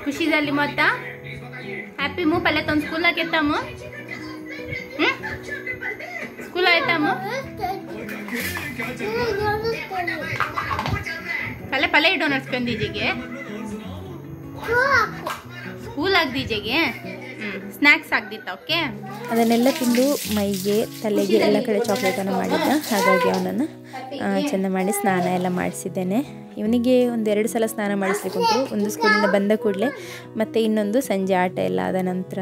Speaker 2: ಖುಷಿದಲ್ಲಿ ಮೊತ್ತ ಹ್ಯಾಪಿ ಮೂ ಪಲ್ಲೆ ತಂದು ಸ್ಕೂಲಾಗ ಎತ್ತಾಮು ಸ್ಕೂಲ್ ಆಯ್ತಾಮು ಪಲ್ಲೆ ಪಲ್ಲೆ ಡೋನಟ್ಸ್ ಕಂದೀಜಿಗೆ ಸ್ಕೂಲ್ ಆಗ್ದೀಜೆಗೆ ಸ್ನ್ಯಾಕ್ಸ್ ಆಗ್ದಿತ್ತ. ಓಕೆ,
Speaker 1: ಅದನ್ನೆಲ್ಲ ತಿಂದು ಮೈಗೆ ತಲೆಗೆ ಎಲ್ಲ ಕಡೆ ಚಾಕ್ಲೇಟನ್ನು ಮಾಡಿದ್ದ. ಹಾಗಾಗಿ ಅವನನ್ನು ಚೆಂದ ಮಾಡಿ ಸ್ನಾನ ಎಲ್ಲ ಮಾಡಿಸಿದ್ದೇನೆ. ಇವನಿಗೆ 1-2 ಸಲ ಸ್ನಾನ ಮಾಡಿಸ್ಲಿಕ್ಕೆ ಉಂಟು. ಒಂದು ಸ್ಕೂಲಿಂದ ಬಂದ ಕೂಡಲೇ, ಮತ್ತು ಇನ್ನೊಂದು ಸಂಜೆ ಆಟ ಎಲ್ಲ ಆದ ನಂತರ.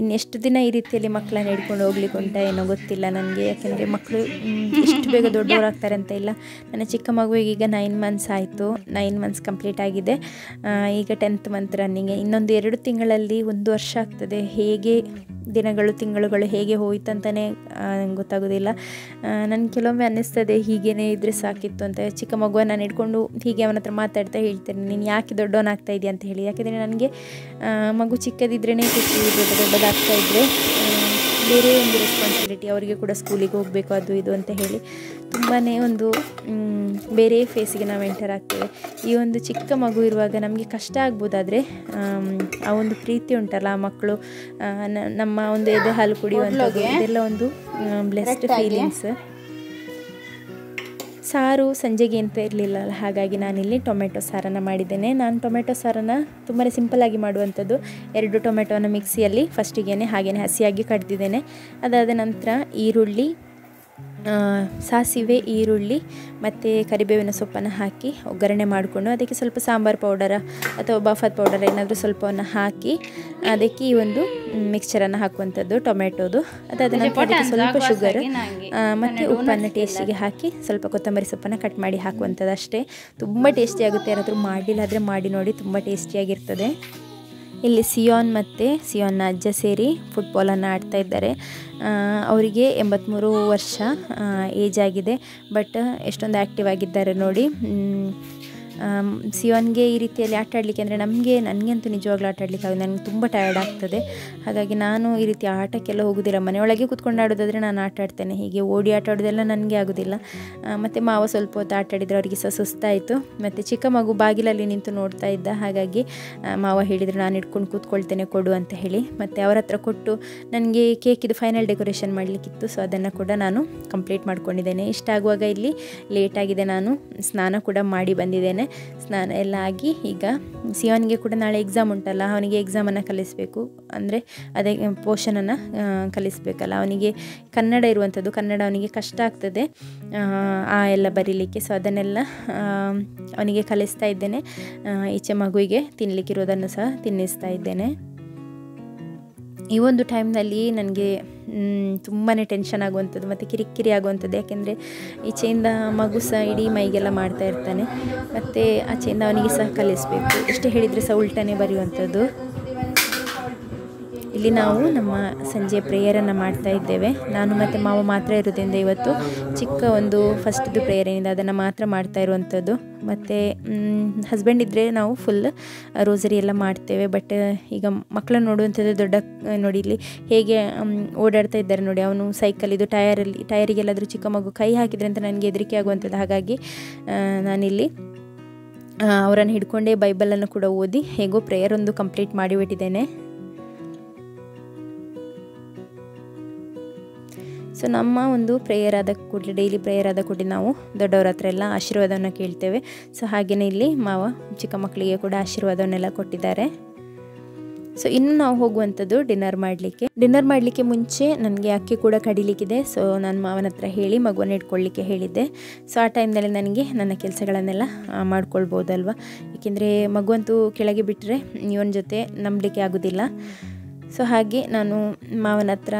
Speaker 1: ಇನ್ನೆಷ್ಟು ದಿನ ಈ ರೀತಿಯಲ್ಲಿ ಮಕ್ಕಳನ್ನ ಹಿಡ್ಕೊಂಡು ಹೋಗ್ಲಿಕ್ಕೆ ಉಂಟಾ ಏನೋ ಗೊತ್ತಿಲ್ಲ ನನಗೆ. ಯಾಕೆಂದರೆ ಮಕ್ಕಳು ಇಷ್ಟು ಬೇಗ ದೊಡ್ಡವರಾಗ್ತಾರೆ ಅಂತ ಇಲ್ಲ. ನನ್ನ ಚಿಕ್ಕ ಮಗುವಿಗೆ ಈಗ 9 ಮಂತ್ಸ್ ಆಯಿತು. 9 ಮಂತ್ಸ್ ಕಂಪ್ಲೀಟ್ ಆಗಿದೆ. ಈಗ 10th ಮಂತ್ ರನ್ನಿಂಗ್. ಇನ್ನೊಂದು 2 ತಿಂಗಳಲ್ಲಿ 1 ವರ್ಷ ಆಗ್ತದೆ. ಹೇಗೆ ತಿಂಗಳುಗಳು ಹೇಗೆ ಹೋಯ್ತು ಅಂತಲೇ ಗೊತ್ತಾಗೋದಿಲ್ಲ. ನನಗೆ ಕೆಲವೊಮ್ಮೆ ಅನ್ನಿಸ್ತದೆ ಹೀಗೇ ಇದ್ದರೆ ಸಾಕಿತ್ತು ಅಂತ. ಚಿಕ್ಕ ಮಗುವನ್ನು ನಾನು ಹಿಡ್ಕೊಂಡು ಹೀಗೆ ಅವನ ಹತ್ರ ಮಾತಾಡ್ತಾ ಹೇಳ್ತೇನೆ, ನೀನು ಯಾಕೆ ದೊಡ್ಡವನಾಗ್ತಾ ಇದೆಯಾ ಅಂತ ಹೇಳಿ. ಯಾಕೆಂದರೆ ನನಗೆ ಮಗು ಚಿಕ್ಕದಿದ್ರೇ ಖುಷಿ, ದೊಡ್ಡದಾಗ್ತಾ ಇದ್ದರೆ ಬೇರೆ ಒಂದು ರೆಸ್ಪಾನ್ಸಿಬಿಲಿಟಿ, ಅವರಿಗೆ ಕೂಡ ಸ್ಕೂಲಿಗೆ ಹೋಗಬೇಕು ಅದು ಇದು ಅಂತ ಹೇಳಿ ತುಂಬಾ ಒಂದು ಬೇರೆ ಫೇಸಿಗೆ ನಾವು ಎಂಟರ್ ಆಗ್ತೇವೆ. ಈ ಒಂದು ಚಿಕ್ಕ ಮಗು ಇರುವಾಗ ನಮಗೆ ಕಷ್ಟ ಆಗ್ಬೋದಾದರೆ ಆ ಒಂದು ಪ್ರೀತಿ ಉಂಟಲ್ಲ, ಆ ಮಕ್ಕಳು ನಮ್ಮ ಒಂದು ಎದೆ ಹಾಲು ಕುಡಿಯುವಂಥದ್ದು, ಇದೆಲ್ಲ ಒಂದು ಬ್ಲೆಸ್ಡ್ ಫೀಲಿಂಗ್ಸ್. ಸಾರು ಸಂಜೆಗೆ ಅಂತ ಇರಲಿಲ್ಲ, ಹಾಗಾಗಿ ನಾನಿಲ್ಲಿ ಟೊಮೆಟೊ ಸಾರನ್ನು ಮಾಡಿದ್ದೇನೆ. ನಾನು ಟೊಮೆಟೊ ಸಾರನ್ನು ತುಂಬಾ ಸಿಂಪಲ್ಲಾಗಿ ಮಾಡುವಂಥದ್ದು. 2 ಟೊಮೆಟೊನ ಮಿಕ್ಸಿಯಲ್ಲಿ ಫಸ್ಟಿಗೆ ಹಾಗೆಯೇ ಹಸಿಯಾಗಿ ಕಡ್ದಿದ್ದೇನೆ. ಅದಾದ ನಂತರ ಈರುಳ್ಳಿ, ಸಾಸಿವೆ, ಈರುಳ್ಳಿ ಮತ್ತು ಕರಿಬೇವಿನ ಸೊಪ್ಪನ್ನು ಹಾಕಿ ಒಗ್ಗರಣೆ ಮಾಡಿಕೊಂಡು ಅದಕ್ಕೆ ಸ್ವಲ್ಪ ಸಾಂಬಾರು ಪೌಡರ ಅಥವಾ ಬಾಫತ್ ಪೌಡರ್ ಏನಾದರೂ ಸ್ವಲ್ಪವನ್ನು ಹಾಕಿ ಅದಕ್ಕೆ ಈ ಒಂದು ಮಿಕ್ಸ್ಚರನ್ನು ಹಾಕುವಂಥದ್ದು ಟೊಮೆಟೊದು. ಅದಾದ ನಂತರ ಅದಕ್ಕೆ ಸ್ವಲ್ಪ ಶುಗರ್ ಮತ್ತು ಉಪ್ಪನ್ನು ಟೇಸ್ಟಿಗೆ ಹಾಕಿ ಸ್ವಲ್ಪ ಕೊತ್ತಂಬರಿ ಸೊಪ್ಪನ್ನು ಕಟ್ ಮಾಡಿ ಹಾಕುವಂಥದ್ದು ಅಷ್ಟೇ. ತುಂಬ ಟೇಸ್ಟಿಯಾಗುತ್ತೆ. ಯಾರಾದರೂ ಮಾಡಲಿಲ್ಲ ಆದರೆ ಮಾಡಿ ನೋಡಿ, ತುಂಬ ಟೇಸ್ಟಿಯಾಗಿರ್ತದೆ. ಇಲ್ಲಿ ಸಿಯೋನ್ ಮತ್ತು ಸಿಯೋನ್ನ ಅಜ್ಜ ಸೇರಿ ಫುಟ್ಬಾಲನ್ನು ಆಡ್ತಾ ಇದ್ದಾರೆ. ಅವರಿಗೆ 83 ವರ್ಷ ಏಜ್ ಆಗಿದೆ, ಬಟ್ ಎಷ್ಟೊಂದು ಆ್ಯಕ್ಟಿವ್ ಆಗಿದ್ದಾರೆ ನೋಡಿ. ಸಿಯೋನ್ಗೆ ಈ ರೀತಿಯಲ್ಲಿ ಆಟ ಆಡಲಿಕ್ಕೆ ಅಂದರೆ ನನಗಂತೂ ನಿಜವಾಗ್ಲೂ ಆಟ ಆಡಲಿಕ್ಕೆ ಆಗೋದು, ನನಗೆ ತುಂಬ ಟಯರ್ಡ್ ಆಗ್ತದೆ. ಹಾಗಾಗಿ ನಾನು ಈ ರೀತಿ ಆಟಕ್ಕೆಲ್ಲ ಹೋಗೋದಿಲ್ಲ. ಮನೆಯೊಳಗೆ ಕೂತ್ಕೊಂಡು ಆಡೋದಾದರೆ ನಾನು ಆಟ ಆಡ್ತೇನೆ, ಹೀಗೆ ಓಡಿ ಆಟ ಆಡೋದೆಲ್ಲ ನನಗೆ ಆಗೋದಿಲ್ಲ. ಮತ್ತು ಮಾವ ಸ್ವಲ್ಪ ಹೊತ್ತು ಆಟ ಆಡಿದರೆ ಅವರಿಗೆ ಸಹ ಸುಸ್ತಾಯಿತು. ಮತ್ತು ಚಿಕ್ಕ ಮಗು ಬಾಗಿಲಲ್ಲಿ ನಿಂತು ನೋಡ್ತಾ ಇದ್ದ, ಹಾಗಾಗಿ ಮಾವ ಹೇಳಿದರು ನಾನು ಇಟ್ಕೊಂಡು ಕೂತ್ಕೊಳ್ತೇನೆ ಕೊಡು ಅಂತ ಹೇಳಿ. ಮತ್ತು ಅವರ ಹತ್ರ ಕೊಟ್ಟು ನನಗೆ ಕೇಕಿದು ಫೈನಲ್ ಡೆಕೋರೇಷನ್ ಮಾಡಲಿಕ್ಕಿತ್ತು. ಸೊ ಅದನ್ನು ಕೂಡ ನಾನು ಕಂಪ್ಲೀಟ್ ಮಾಡ್ಕೊಂಡಿದ್ದೇನೆ. ಇಷ್ಟ ಆಗುವಾಗ ಇಲ್ಲಿ ಲೇಟಾಗಿದೆ, ನಾನು ಸ್ನಾನ ಕೂಡ ಮಾಡಿ ಬಂದಿದ್ದೇನೆ. ಸ್ನಾನ ಎಲ್ಲ ಆಗಿ ಈಗ ಸಿಯೋನ್ಗೆ ಕೂಡ ನಾಳೆ ಎಕ್ಸಾಮ್ ಉಂಟಲ್ಲ, ಅವನಿಗೆ ಎಕ್ಸಾಮನ್ನು ಕಲಿಸಬೇಕು, ಅಂದರೆ ಅದೇ ಪೋರ್ಷನನ್ನು ಕಲಿಸಬೇಕಲ್ಲ. ಅವನಿಗೆ ಕನ್ನಡ ಇರುವಂಥದ್ದು, ಕನ್ನಡ ಅವನಿಗೆ ಕಷ್ಟ ಆಗ್ತದೆ ಎಲ್ಲ ಬರೀಲಿಕ್ಕೆ. ಸೊ ಅದನ್ನೆಲ್ಲ ಅವನಿಗೆ ಕಲಿಸ್ತಾ ಇದ್ದೇನೆ. ಈಚೆ ಮಗುವಿಗೆ ತಿನ್ನಲಿಕ್ಕಿರೋದನ್ನು ಸಹ ತಿನ್ನಿಸ್ತಾ ಇದ್ದೇನೆ. ಈ ಒಂದು ಟೈಮ್ನಲ್ಲಿ ನನಗೆ ತುಂಬಾ ಟೆನ್ಷನ್ ಆಗುವಂಥದ್ದು ಮತ್ತು ಕಿರಿಕಿರಿ ಆಗುವಂಥದ್ದು. ಯಾಕೆಂದರೆ ಈಚೆಯಿಂದ ಮಗು ಸಹ ಇಡೀ ಮೈಗೆಲ್ಲ ಮಾಡ್ತಾ ಇರ್ತಾನೆ, ಮತ್ತು ಆಚೆಯಿಂದ ಅವನಿಗೆ ಸಹ ಕಲಿಸಬೇಕು. ಎಷ್ಟು ಹೇಳಿದರೆ ಸಹ ಉಲ್ಟನೇ ಬರೆಯುವಂಥದ್ದು. ಇಲ್ಲಿ ನಾವು ನಮ್ಮ ಸಂಜೆ ಪ್ರೇಯರನ್ನು ಮಾಡ್ತಾ ಇದ್ದೇವೆ. ನಾನು ಮತ್ತು ಮಾವ ಮಾತ್ರ ಇರೋದ್ರಿಂದ ಇವತ್ತು ಚಿಕ್ಕ ಒಂದು ಫಸ್ಟ್ದು ಪ್ರೇಯರ್ ಏನಿದೆ ಅದನ್ನು ಮಾತ್ರ ಮಾಡ್ತಾ ಇರುವಂಥದ್ದು. ಮತ್ತು ಹಸ್ಬೆಂಡ್ ಇದ್ದರೆ ನಾವು ಫುಲ್ ರೋಸರಿ ಎಲ್ಲ ಮಾಡ್ತೇವೆ. ಬಟ್ ಈಗ ಮಕ್ಕಳನ್ನು ನೋಡುವಂಥದ್ದು ದೊಡ್ಡ ನೋಡಿ ಇಲ್ಲಿ ಹೇಗೆ ಓಡಾಡ್ತಾ ಇದ್ದಾರೆ ನೋಡಿ. ಅವನು ಸೈಕಲ್ ಇದು ಟಯರಿಗೆಲ್ಲಾದರೂ ಚಿಕ್ಕ ಮಗು ಕೈ ಹಾಕಿದರೆ ಅಂತ ನನಗೆ ಹೆದರಿಕೆ ಆಗುವಂಥದ್ದು. ಹಾಗಾಗಿ ನಾನಿಲ್ಲಿ ಅವರನ್ನು ಹಿಡ್ಕೊಂಡೇ ಬೈಬಲನ್ನು ಕೂಡ ಓದಿ ಹೇಗೋ ಪ್ರೇಯರ್ ಒಂದು ಕಂಪ್ಲೀಟ್ ಮಾಡಿಬಿಟ್ಟಿದ್ದೇನೆ. ಸೊ ನಮ್ಮ ಒಂದು ಪ್ರೇಯರ್ ಆದ ಕೂಡಲೇ, ಡೈಲಿ ಪ್ರೇಯರ್ ಆದ ಕೂಡಲೇ ನಾವು ದೊಡ್ಡವರ ಹತ್ರ ಎಲ್ಲ ಆಶೀರ್ವಾದವನ್ನು ಕೇಳ್ತೇವೆ. ಸೊ ಹಾಗೆಯೇ ಇಲ್ಲಿ ಮಾವ ಚಿಕ್ಕ ಮಕ್ಕಳಿಗೆ ಕೂಡ ಆಶೀರ್ವಾದವನ್ನೆಲ್ಲ ಕೊಟ್ಟಿದ್ದಾರೆ. ಸೊ ಇನ್ನು ನಾವು ಹೋಗುವಂಥದ್ದು ಡಿನ್ನರ್ ಮಾಡಲಿಕ್ಕೆ ಮುಂಚೆ ನನಗೆ ಅಕ್ಕಿ ಕೂಡ ಕಡಿಲಿಕ್ಕಿದೆ. ಸೊ ನಾನು ಮಾವನ ಹತ್ರ ಹೇಳಿ ಮಗುವನ್ನು ಇಟ್ಕೊಳ್ಳಿಕ್ಕೆ ಹೇಳಿದ್ದೆ. ಸೊ ಆ ಟೈಮ್ನಲ್ಲಿ ನನಗೆ ನನ್ನ ಕೆಲಸಗಳನ್ನೆಲ್ಲ ಮಾಡ್ಕೊಳ್ಬೋದಲ್ವ. ಏಕೆಂದರೆ ಮಗುವಂತೂ ಕೆಳಗೆ ಬಿಟ್ಟರೆ ಇವನ ಜೊತೆ ನಂಬಲಿಕ್ಕೆ ಆಗೋದಿಲ್ಲ. ಸೊ ಹಾಗೆ ನಾನು ಮಾವನ ಹತ್ರ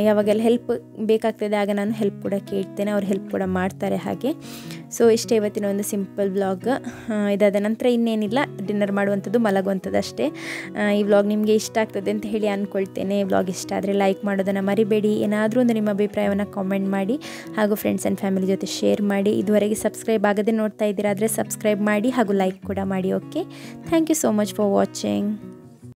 Speaker 1: ಯಾವಾಗೆಲ್ಲ ಹೆಲ್ಪ್ ಬೇಕಾಗ್ತದೆ ಆಗ ನಾನು ಹೆಲ್ಪ್ ಕೂಡ ಕೇಳ್ತೇನೆ, ಅವ್ರು ಹೆಲ್ಪ್ ಕೂಡ ಮಾಡ್ತಾರೆ ಹಾಗೆ. ಸೊ ಇಷ್ಟೇ ಇವತ್ತಿನ ಒಂದು ಸಿಂಪಲ್ ವ್ಲಾಗ್. ಇದಾದ ನಂತರ ಇನ್ನೇನಿಲ್ಲ, ಡಿನ್ನರ್ ಮಾಡುವಂಥದ್ದು, ಮಲಗುವಂಥದ್ದು ಅಷ್ಟೇ. ಈ ವ್ಲಾಗ್ ನಿಮಗೆ ಇಷ್ಟ ಆಗ್ತದೆ ಅಂತ ಹೇಳಿ ಅಂದ್ಕೊಳ್ತೇನೆ. ವ್ಲಾಗ್ ಇಷ್ಟ ಆದರೆ ಲೈಕ್ ಮಾಡೋದನ್ನು ಮರಿಬೇಡಿ. ಏನಾದರೂ ಒಂದು ನಿಮ್ಮ ಅಭಿಪ್ರಾಯವನ್ನು ಕಾಮೆಂಟ್ ಮಾಡಿ, ಹಾಗೂ ಫ್ರೆಂಡ್ಸ್ ಆ್ಯಂಡ್ ಫ್ಯಾಮಿಲಿ ಜೊತೆ ಶೇರ್ ಮಾಡಿ. ಇದುವರೆಗೆ ಸಬ್ಸ್ಕ್ರೈಬ್ ಆಗದೆ ನೋಡ್ತಾ ಇದ್ದೀರಾ ಆದರೆ ಸಬ್ಸ್ಕ್ರೈಬ್ ಮಾಡಿ ಹಾಗೂ ಲೈಕ್ ಕೂಡ ಮಾಡಿ. Okay, thank you so much for watching.